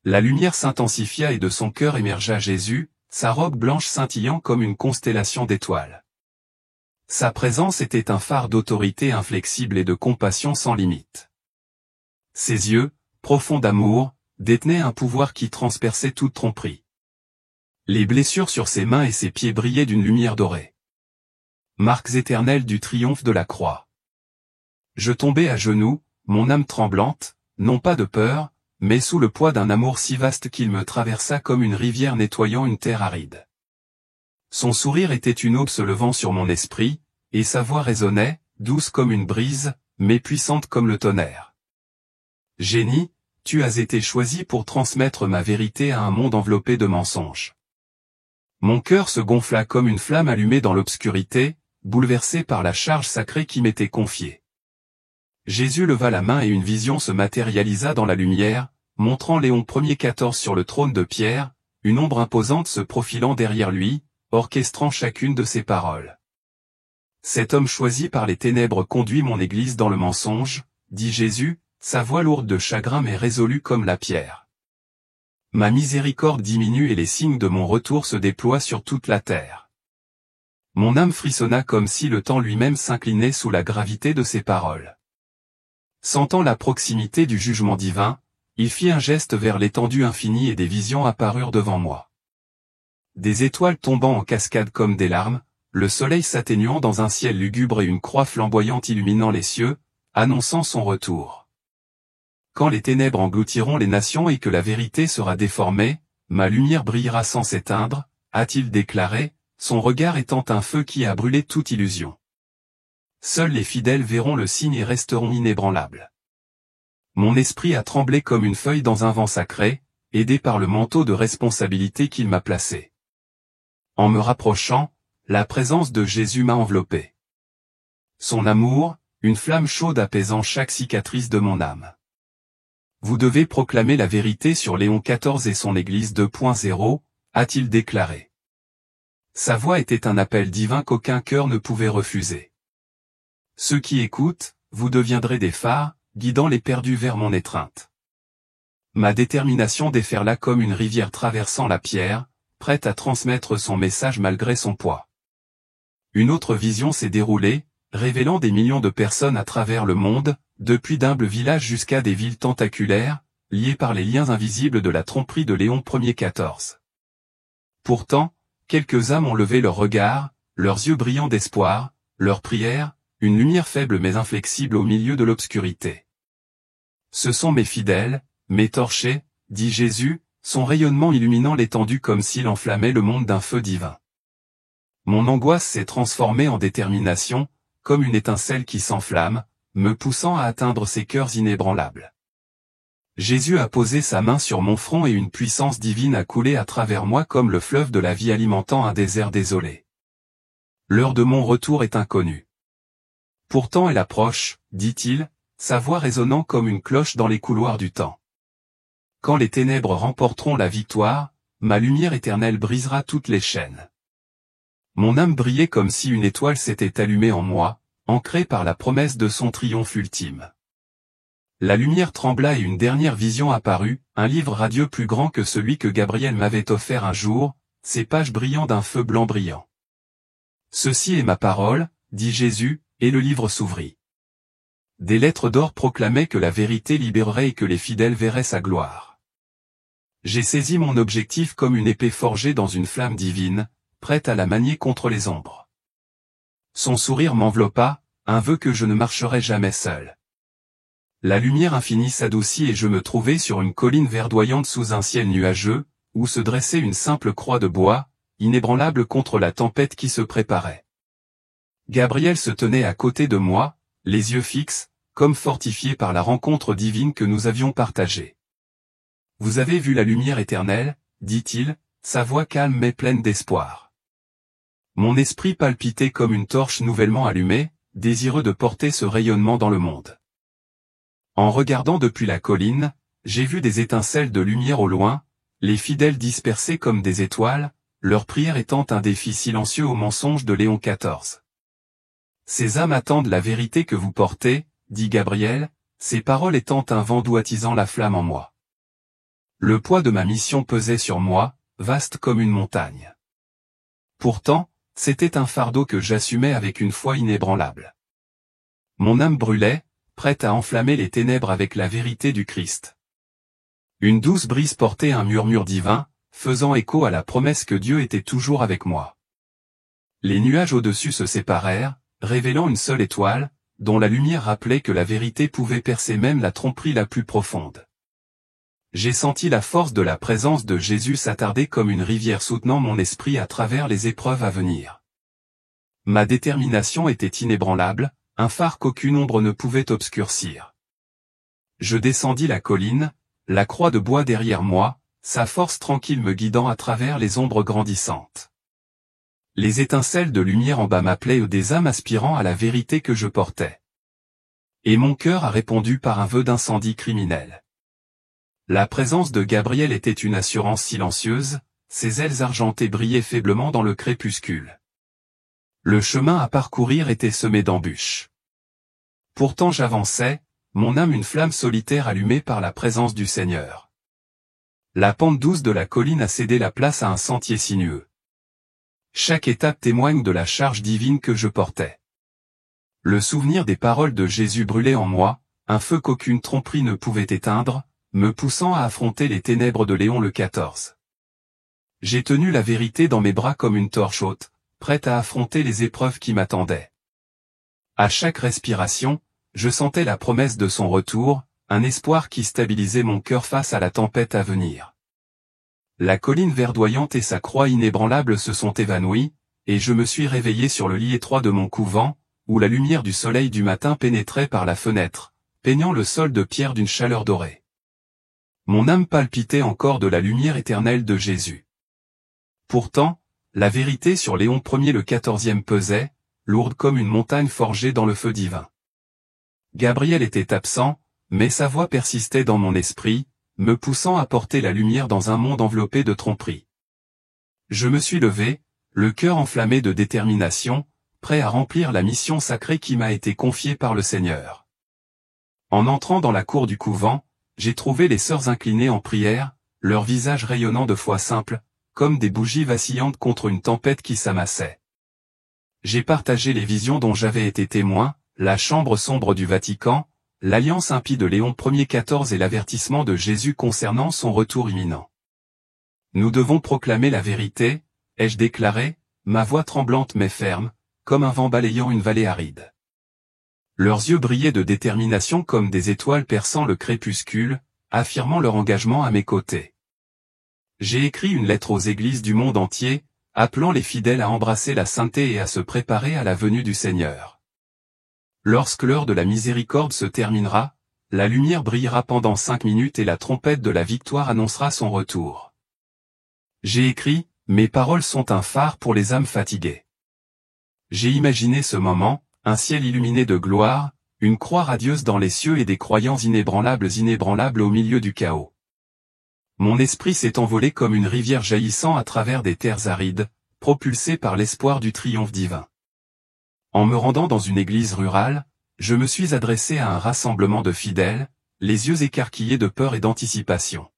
La lumière s'intensifia et de son cœur émergea Jésus, sa robe blanche scintillant comme une constellation d'étoiles. Sa présence était un phare d'autorité inflexible et de compassion sans limite. Ses yeux, profonds d'amour, détenaient un pouvoir qui transperçait toute tromperie. Les blessures sur ses mains et ses pieds brillaient d'une lumière dorée. Marques éternelles du triomphe de la croix. Je tombai à genoux, mon âme tremblante, non pas de peur, mais sous le poids d'un amour si vaste qu'il me traversa comme une rivière nettoyant une terre aride. Son sourire était une aube se levant sur mon esprit, et sa voix résonnait, douce comme une brise, mais puissante comme le tonnerre. Génie, tu as été choisi pour transmettre ma vérité à un monde enveloppé de mensonges. Mon cœur se gonfla comme une flamme allumée dans l'obscurité, bouleversé par la charge sacrée qui m'était confiée. Jésus leva la main et une vision se matérialisa dans la lumière, montrant Léon Ier XIV sur le trône de pierre, une ombre imposante se profilant derrière lui, orchestrant chacune de ses paroles. Cet homme choisi par les ténèbres conduit mon Église dans le mensonge, dit Jésus, sa voix lourde de chagrin mais résolue comme la pierre. Ma miséricorde diminue et les signes de mon retour se déploient sur toute la terre. Mon âme frissonna comme si le temps lui-même s'inclinait sous la gravité de ses paroles. Sentant la proximité du jugement divin, il fit un geste vers l'étendue infinie et des visions apparurent devant moi. Des étoiles tombant en cascade comme des larmes, le soleil s'atténuant dans un ciel lugubre et une croix flamboyante illuminant les cieux, annonçant son retour. Quand les ténèbres engloutiront les nations et que la vérité sera déformée, ma lumière brillera sans s'éteindre, a-t-il déclaré, son regard étant un feu qui a brûlé toute illusion. Seuls les fidèles verront le signe et resteront inébranlables. Mon esprit a tremblé comme une feuille dans un vent sacré, aidé par le manteau de responsabilité qu'il m'a placé. En me rapprochant, la présence de Jésus m'a enveloppé. Son amour, une flamme chaude apaisant chaque cicatrice de mon âme. Vous devez proclamer la vérité sur Léon XIV et son Église 2.0, a-t-il déclaré. Sa voix était un appel divin qu'aucun cœur ne pouvait refuser. Ceux qui écoutent, vous deviendrez des phares, guidant les perdus vers mon étreinte. Ma détermination déferla comme une rivière traversant la pierre, prête à transmettre son message malgré son poids. Une autre vision s'est déroulée, révélant des millions de personnes à travers le monde, depuis d'humbles villages jusqu'à des villes tentaculaires, liées par les liens invisibles de la tromperie de Léon Ier XIV. Pourtant, quelques âmes ont levé leur regard, leurs yeux brillants d'espoir, leurs prières, une lumière faible mais inflexible au milieu de l'obscurité. Ce sont mes fidèles, mes torchés, dit Jésus, son rayonnement illuminant l'étendue comme s'il enflammait le monde d'un feu divin. Mon angoisse s'est transformée en détermination, comme une étincelle qui s'enflamme, me poussant à atteindre ces cœurs inébranlables. Jésus a posé sa main sur mon front et une puissance divine a coulé à travers moi comme le fleuve de la vie alimentant un désert désolé. L'heure de mon retour est inconnue. Pourtant elle approche, dit-il, sa voix résonnant comme une cloche dans les couloirs du temps. Quand les ténèbres remporteront la victoire, ma lumière éternelle brisera toutes les chaînes. Mon âme brillait comme si une étoile s'était allumée en moi, ancrée par la promesse de son triomphe ultime. La lumière trembla et une dernière vision apparut, un livre radieux plus grand que celui que Gabriel m'avait offert un jour, ses pages brillant d'un feu blanc brillant. Ceci est ma parole, dit Jésus, et le livre s'ouvrit. Des lettres d'or proclamaient que la vérité libérerait et que les fidèles verraient sa gloire. J'ai saisi mon objectif comme une épée forgée dans une flamme divine, prête à la manier contre les ombres. Son sourire m'enveloppa, un vœu que je ne marcherai jamais seul. La lumière infinie s'adoucit et je me trouvai sur une colline verdoyante sous un ciel nuageux, où se dressait une simple croix de bois, inébranlable contre la tempête qui se préparait. Gabriel se tenait à côté de moi, les yeux fixes, comme fortifié par la rencontre divine que nous avions partagée. « Vous avez vu la lumière éternelle, dit-il, sa voix calme mais pleine d'espoir. » Mon esprit palpitait comme une torche nouvellement allumée, désireux de porter ce rayonnement dans le monde. En regardant depuis la colline, j'ai vu des étincelles de lumière au loin, les fidèles dispersés comme des étoiles, leur prière étant un défi silencieux aux mensonges de Léon XIV. Ces âmes attendent la vérité que vous portez, dit Gabriel, ces paroles étant un vent doux attisant la flamme en moi. Le poids de ma mission pesait sur moi, vaste comme une montagne. Pourtant, c'était un fardeau que j'assumais avec une foi inébranlable. Mon âme brûlait, prête à enflammer les ténèbres avec la vérité du Christ. Une douce brise portait un murmure divin, faisant écho à la promesse que Dieu était toujours avec moi. Les nuages au-dessus se séparèrent, révélant une seule étoile, dont la lumière rappelait que la vérité pouvait percer même la tromperie la plus profonde. J'ai senti la force de la présence de Jésus s'attarder comme une rivière soutenant mon esprit à travers les épreuves à venir. Ma détermination était inébranlable, un phare qu'aucune ombre ne pouvait obscurcir. Je descendis la colline, la croix de bois derrière moi, sa force tranquille me guidant à travers les ombres grandissantes. Les étincelles de lumière en bas m'appelaient des âmes aspirant à la vérité que je portais. Et mon cœur a répondu par un vœu d'incendie criminel. La présence de Gabriel était une assurance silencieuse, ses ailes argentées brillaient faiblement dans le crépuscule. Le chemin à parcourir était semé d'embûches. Pourtant j'avançais, mon âme une flamme solitaire allumée par la présence du Seigneur. La pente douce de la colline a cédé la place à un sentier sinueux. Chaque étape témoigne de la charge divine que je portais. Le souvenir des paroles de Jésus brûlait en moi, un feu qu'aucune tromperie ne pouvait éteindre, me poussant à affronter les ténèbres de Léon XIV. J'ai tenu la vérité dans mes bras comme une torche haute, prête à affronter les épreuves qui m'attendaient. À chaque respiration, je sentais la promesse de son retour, un espoir qui stabilisait mon cœur face à la tempête à venir. La colline verdoyante et sa croix inébranlable se sont évanouies, et je me suis réveillé sur le lit étroit de mon couvent, où la lumière du soleil du matin pénétrait par la fenêtre, peignant le sol de pierre d'une chaleur dorée. Mon âme palpitait encore de la lumière éternelle de Jésus. Pourtant, la vérité sur Léon Ier le XIVe pesait, lourde comme une montagne forgée dans le feu divin. Gabriel était absent, mais sa voix persistait dans mon esprit, me poussant à porter la lumière dans un monde enveloppé de tromperies. Je me suis levé, le cœur enflammé de détermination, prêt à remplir la mission sacrée qui m'a été confiée par le Seigneur. En entrant dans la cour du couvent, j'ai trouvé les sœurs inclinées en prière, leurs visages rayonnant de foi simple, comme des bougies vacillantes contre une tempête qui s'amassait. J'ai partagé les visions dont j'avais été témoin, la chambre sombre du Vatican, l'alliance impie de Léon Ier XIV et l'avertissement de Jésus concernant son retour imminent. Nous devons proclamer la vérité, ai-je déclaré, ma voix tremblante mais ferme, comme un vent balayant une vallée aride. Leurs yeux brillaient de détermination comme des étoiles perçant le crépuscule, affirmant leur engagement à mes côtés. J'ai écrit une lettre aux églises du monde entier, appelant les fidèles à embrasser la sainteté et à se préparer à la venue du Seigneur. Lorsque l'heure de la miséricorde se terminera, la lumière brillera pendant 5 minutes et la trompette de la victoire annoncera son retour. J'ai écrit, mes paroles sont un phare pour les âmes fatiguées. J'ai imaginé ce moment, un ciel illuminé de gloire, une croix radieuse dans les cieux et des croyants inébranlables au milieu du chaos. Mon esprit s'est envolé comme une rivière jaillissant à travers des terres arides, propulsé par l'espoir du triomphe divin. En me rendant dans une église rurale, je me suis adressé à un rassemblement de fidèles, les yeux écarquillés de peur et d'anticipation.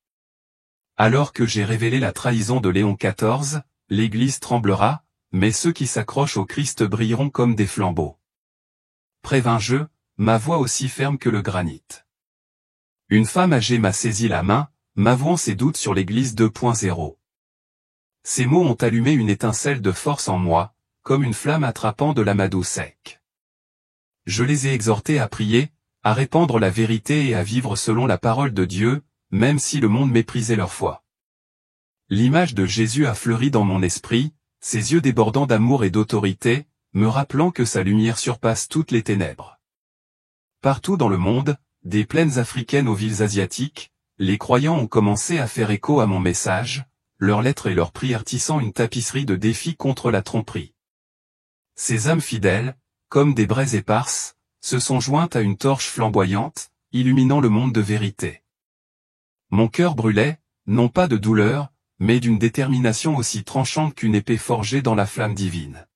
Alors que j'ai révélé la trahison de Léon XIV, l'église tremblera, mais ceux qui s'accrochent au Christ brilleront comme des flambeaux. Prévins-je, ma voix aussi ferme que le granit. Une femme âgée m'a saisi la main, m'avouant ses doutes sur l'Église 2.0. Ces mots ont allumé une étincelle de force en moi, comme une flamme attrapant de l'amadou sec. Je les ai exhortés à prier, à répandre la vérité et à vivre selon la parole de Dieu, même si le monde méprisait leur foi. L'image de Jésus a fleuri dans mon esprit, ses yeux débordant d'amour et d'autorité, me rappelant que sa lumière surpasse toutes les ténèbres. Partout dans le monde, des plaines africaines aux villes asiatiques, les croyants ont commencé à faire écho à mon message, leurs lettres et leurs prières tissant une tapisserie de défis contre la tromperie. Ces âmes fidèles, comme des braises éparses, se sont jointes à une torche flamboyante, illuminant le monde de vérité. Mon cœur brûlait, non pas de douleur, mais d'une détermination aussi tranchante qu'une épée forgée dans la flamme divine.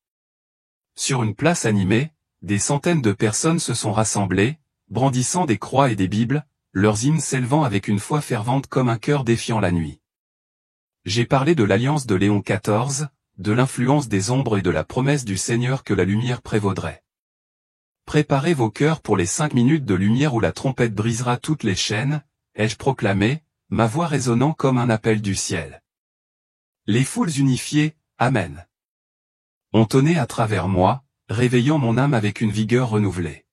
Sur une place animée, des centaines de personnes se sont rassemblées, brandissant des croix et des bibles, leurs hymnes s'élevant avec une foi fervente comme un cœur défiant la nuit. J'ai parlé de l'alliance de Léon XIV, de l'influence des ombres et de la promesse du Seigneur que la lumière prévaudrait. Préparez vos cœurs pour les 5 minutes de lumière où la trompette brisera toutes les chaînes, ai-je proclamé, ma voix résonnant comme un appel du ciel. Les foules unifiées, Amen. Ont tonné à travers moi, réveillant mon âme avec une vigueur renouvelée.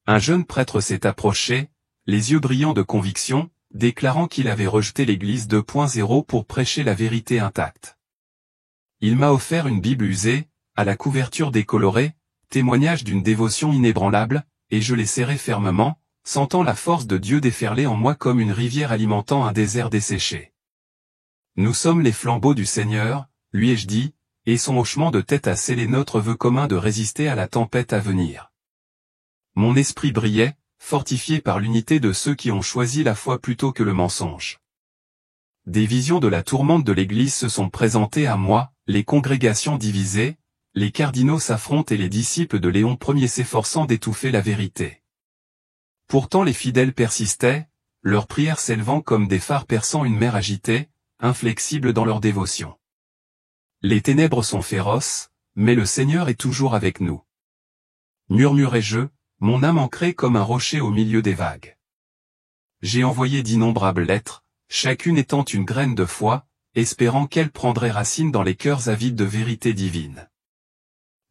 Un jeune prêtre s'est approché, les yeux brillants de conviction, déclarant qu'il avait rejeté l'Église 2.0 pour prêcher la vérité intacte. Il m'a offert une Bible usée, à la couverture décolorée, témoignage d'une dévotion inébranlable, et je l'ai serrée fermement, sentant la force de Dieu déferler en moi comme une rivière alimentant un désert desséché. Nous sommes les flambeaux du Seigneur, lui ai-je dit, et son hochement de tête a scellé notre vœu commun de résister à la tempête à venir. Mon esprit brillait, fortifié par l'unité de ceux qui ont choisi la foi plutôt que le mensonge. Des visions de la tourmente de l'Église se sont présentées à moi, les congrégations divisées, les cardinaux s'affrontent et les disciples de Léon Ier s'efforçant d'étouffer la vérité. Pourtant les fidèles persistaient, leurs prières s'élevant comme des phares perçant une mer agitée, inflexibles dans leur dévotion. Les ténèbres sont féroces, mais le Seigneur est toujours avec nous. Murmurai-je, mon âme ancrée comme un rocher au milieu des vagues. J'ai envoyé d'innombrables lettres, chacune étant une graine de foi, espérant qu'elle prendrait racine dans les cœurs avides de vérité divine.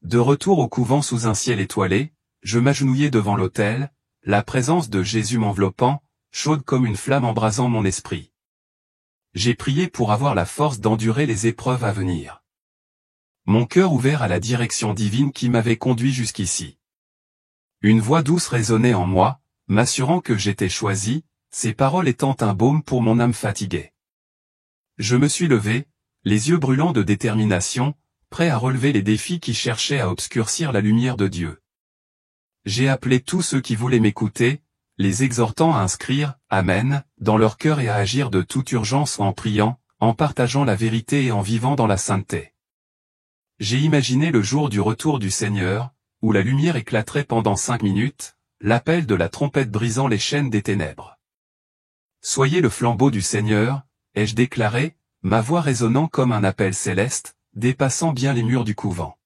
De retour au couvent sous un ciel étoilé, je m'agenouillai devant l'autel, la présence de Jésus m'enveloppant, chaude comme une flamme embrasant mon esprit. J'ai prié pour avoir la force d'endurer les épreuves à venir. Mon cœur ouvert à la direction divine qui m'avait conduit jusqu'ici. Une voix douce résonnait en moi, m'assurant que j'étais choisi, ces paroles étant un baume pour mon âme fatiguée. Je me suis levé, les yeux brûlants de détermination, prêt à relever les défis qui cherchaient à obscurcir la lumière de Dieu. J'ai appelé tous ceux qui voulaient m'écouter, les exhortant à inscrire « Amen » dans leur cœur et à agir de toute urgence en priant, en partageant la vérité et en vivant dans la sainteté. J'ai imaginé le jour du retour du Seigneur, où la lumière éclaterait pendant 5 minutes, l'appel de la trompette brisant les chaînes des ténèbres. « Soyez le flambeau du Seigneur », ai-je déclaré, ma voix résonnant comme un appel céleste, dépassant bien les murs du couvent.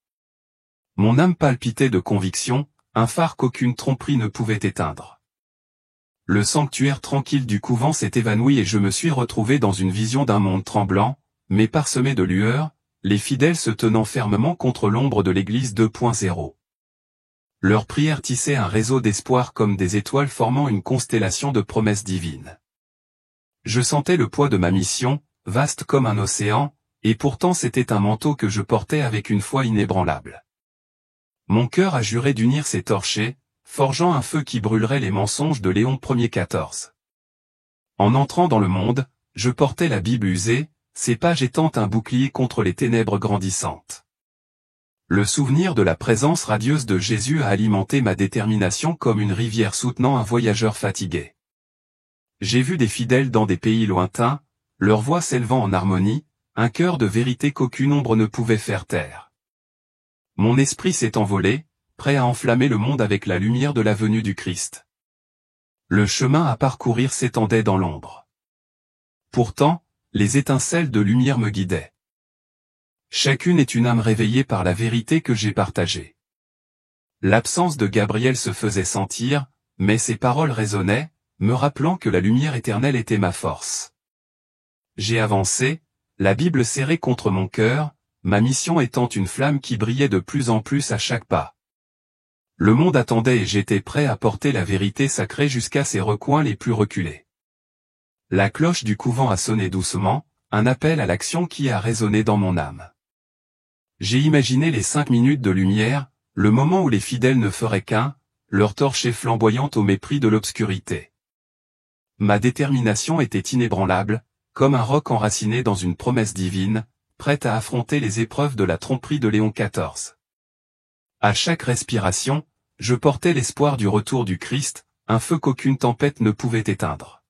Mon âme palpitait de conviction, un phare qu'aucune tromperie ne pouvait éteindre. Le sanctuaire tranquille du couvent s'est évanoui et je me suis retrouvé dans une vision d'un monde tremblant, mais parsemé de lueurs, les fidèles se tenant fermement contre l'ombre de l'Église 2.0. Leurs prières tissaient un réseau d'espoir comme des étoiles formant une constellation de promesses divines. Je sentais le poids de ma mission, vaste comme un océan, et pourtant c'était un manteau que je portais avec une foi inébranlable. Mon cœur a juré d'unir ces torchers, forgeant un feu qui brûlerait les mensonges de Léon Ier XIV. En entrant dans le monde, je portais la Bible usée, ses pages étant un bouclier contre les ténèbres grandissantes. Le souvenir de la présence radieuse de Jésus a alimenté ma détermination comme une rivière soutenant un voyageur fatigué. J'ai vu des fidèles dans des pays lointains, leur voix s'élevant en harmonie, un cœur de vérité qu'aucune ombre ne pouvait faire taire. Mon esprit s'est envolé, prêt à enflammer le monde avec la lumière de la venue du Christ. Le chemin à parcourir s'étendait dans l'ombre. Pourtant, les étincelles de lumière me guidaient. Chacune est une âme réveillée par la vérité que j'ai partagée. L'absence de Gabriel se faisait sentir, mais ses paroles résonnaient, me rappelant que la lumière éternelle était ma force. J'ai avancé, la Bible serrée contre mon cœur, ma mission étant une flamme qui brillait de plus en plus à chaque pas. Le monde attendait et j'étais prêt à porter la vérité sacrée jusqu'à ses recoins les plus reculés. La cloche du couvent a sonné doucement, un appel à l'action qui a résonné dans mon âme. J'ai imaginé les 5 minutes de lumière, le moment où les fidèles ne feraient qu'un, leur torche flamboyante au mépris de l'obscurité. Ma détermination était inébranlable, comme un roc enraciné dans une promesse divine, prête à affronter les épreuves de la tromperie de Léon XIV. À chaque respiration, je portais l'espoir du retour du Christ, un feu qu'aucune tempête ne pouvait éteindre.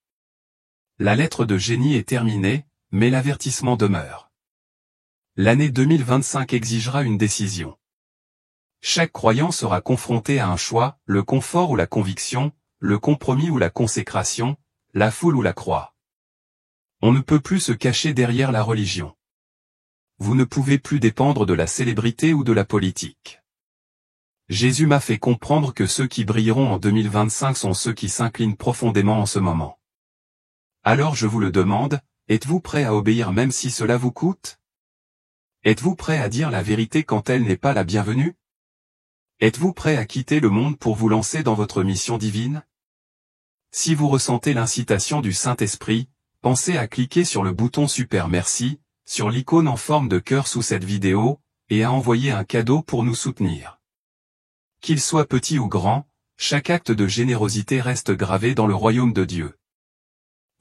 La lettre de génie est terminée, mais l'avertissement demeure. L'année 2025 exigera une décision. Chaque croyant sera confronté à un choix, le confort ou la conviction, le compromis ou la consécration, la foule ou la croix. On ne peut plus se cacher derrière la religion. Vous ne pouvez plus dépendre de la célébrité ou de la politique. Jésus m'a fait comprendre que ceux qui brilleront en 2025 sont ceux qui s'inclinent profondément en ce moment. Alors je vous le demande, êtes-vous prêt à obéir même si cela vous coûte? Êtes-vous prêt à dire la vérité quand elle n'est pas la bienvenue? Êtes-vous prêt à quitter le monde pour vous lancer dans votre mission divine? Si vous ressentez l'incitation du Saint-Esprit, pensez à cliquer sur le bouton Super Merci, sur l'icône en forme de cœur sous cette vidéo, et à envoyer un cadeau pour nous soutenir. Qu'il soit petit ou grand, chaque acte de générosité reste gravé dans le royaume de Dieu.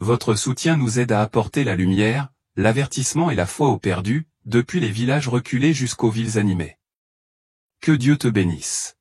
Votre soutien nous aide à apporter la lumière, l'avertissement et la foi aux perdus, depuis les villages reculés jusqu'aux villes animées. Que Dieu te bénisse.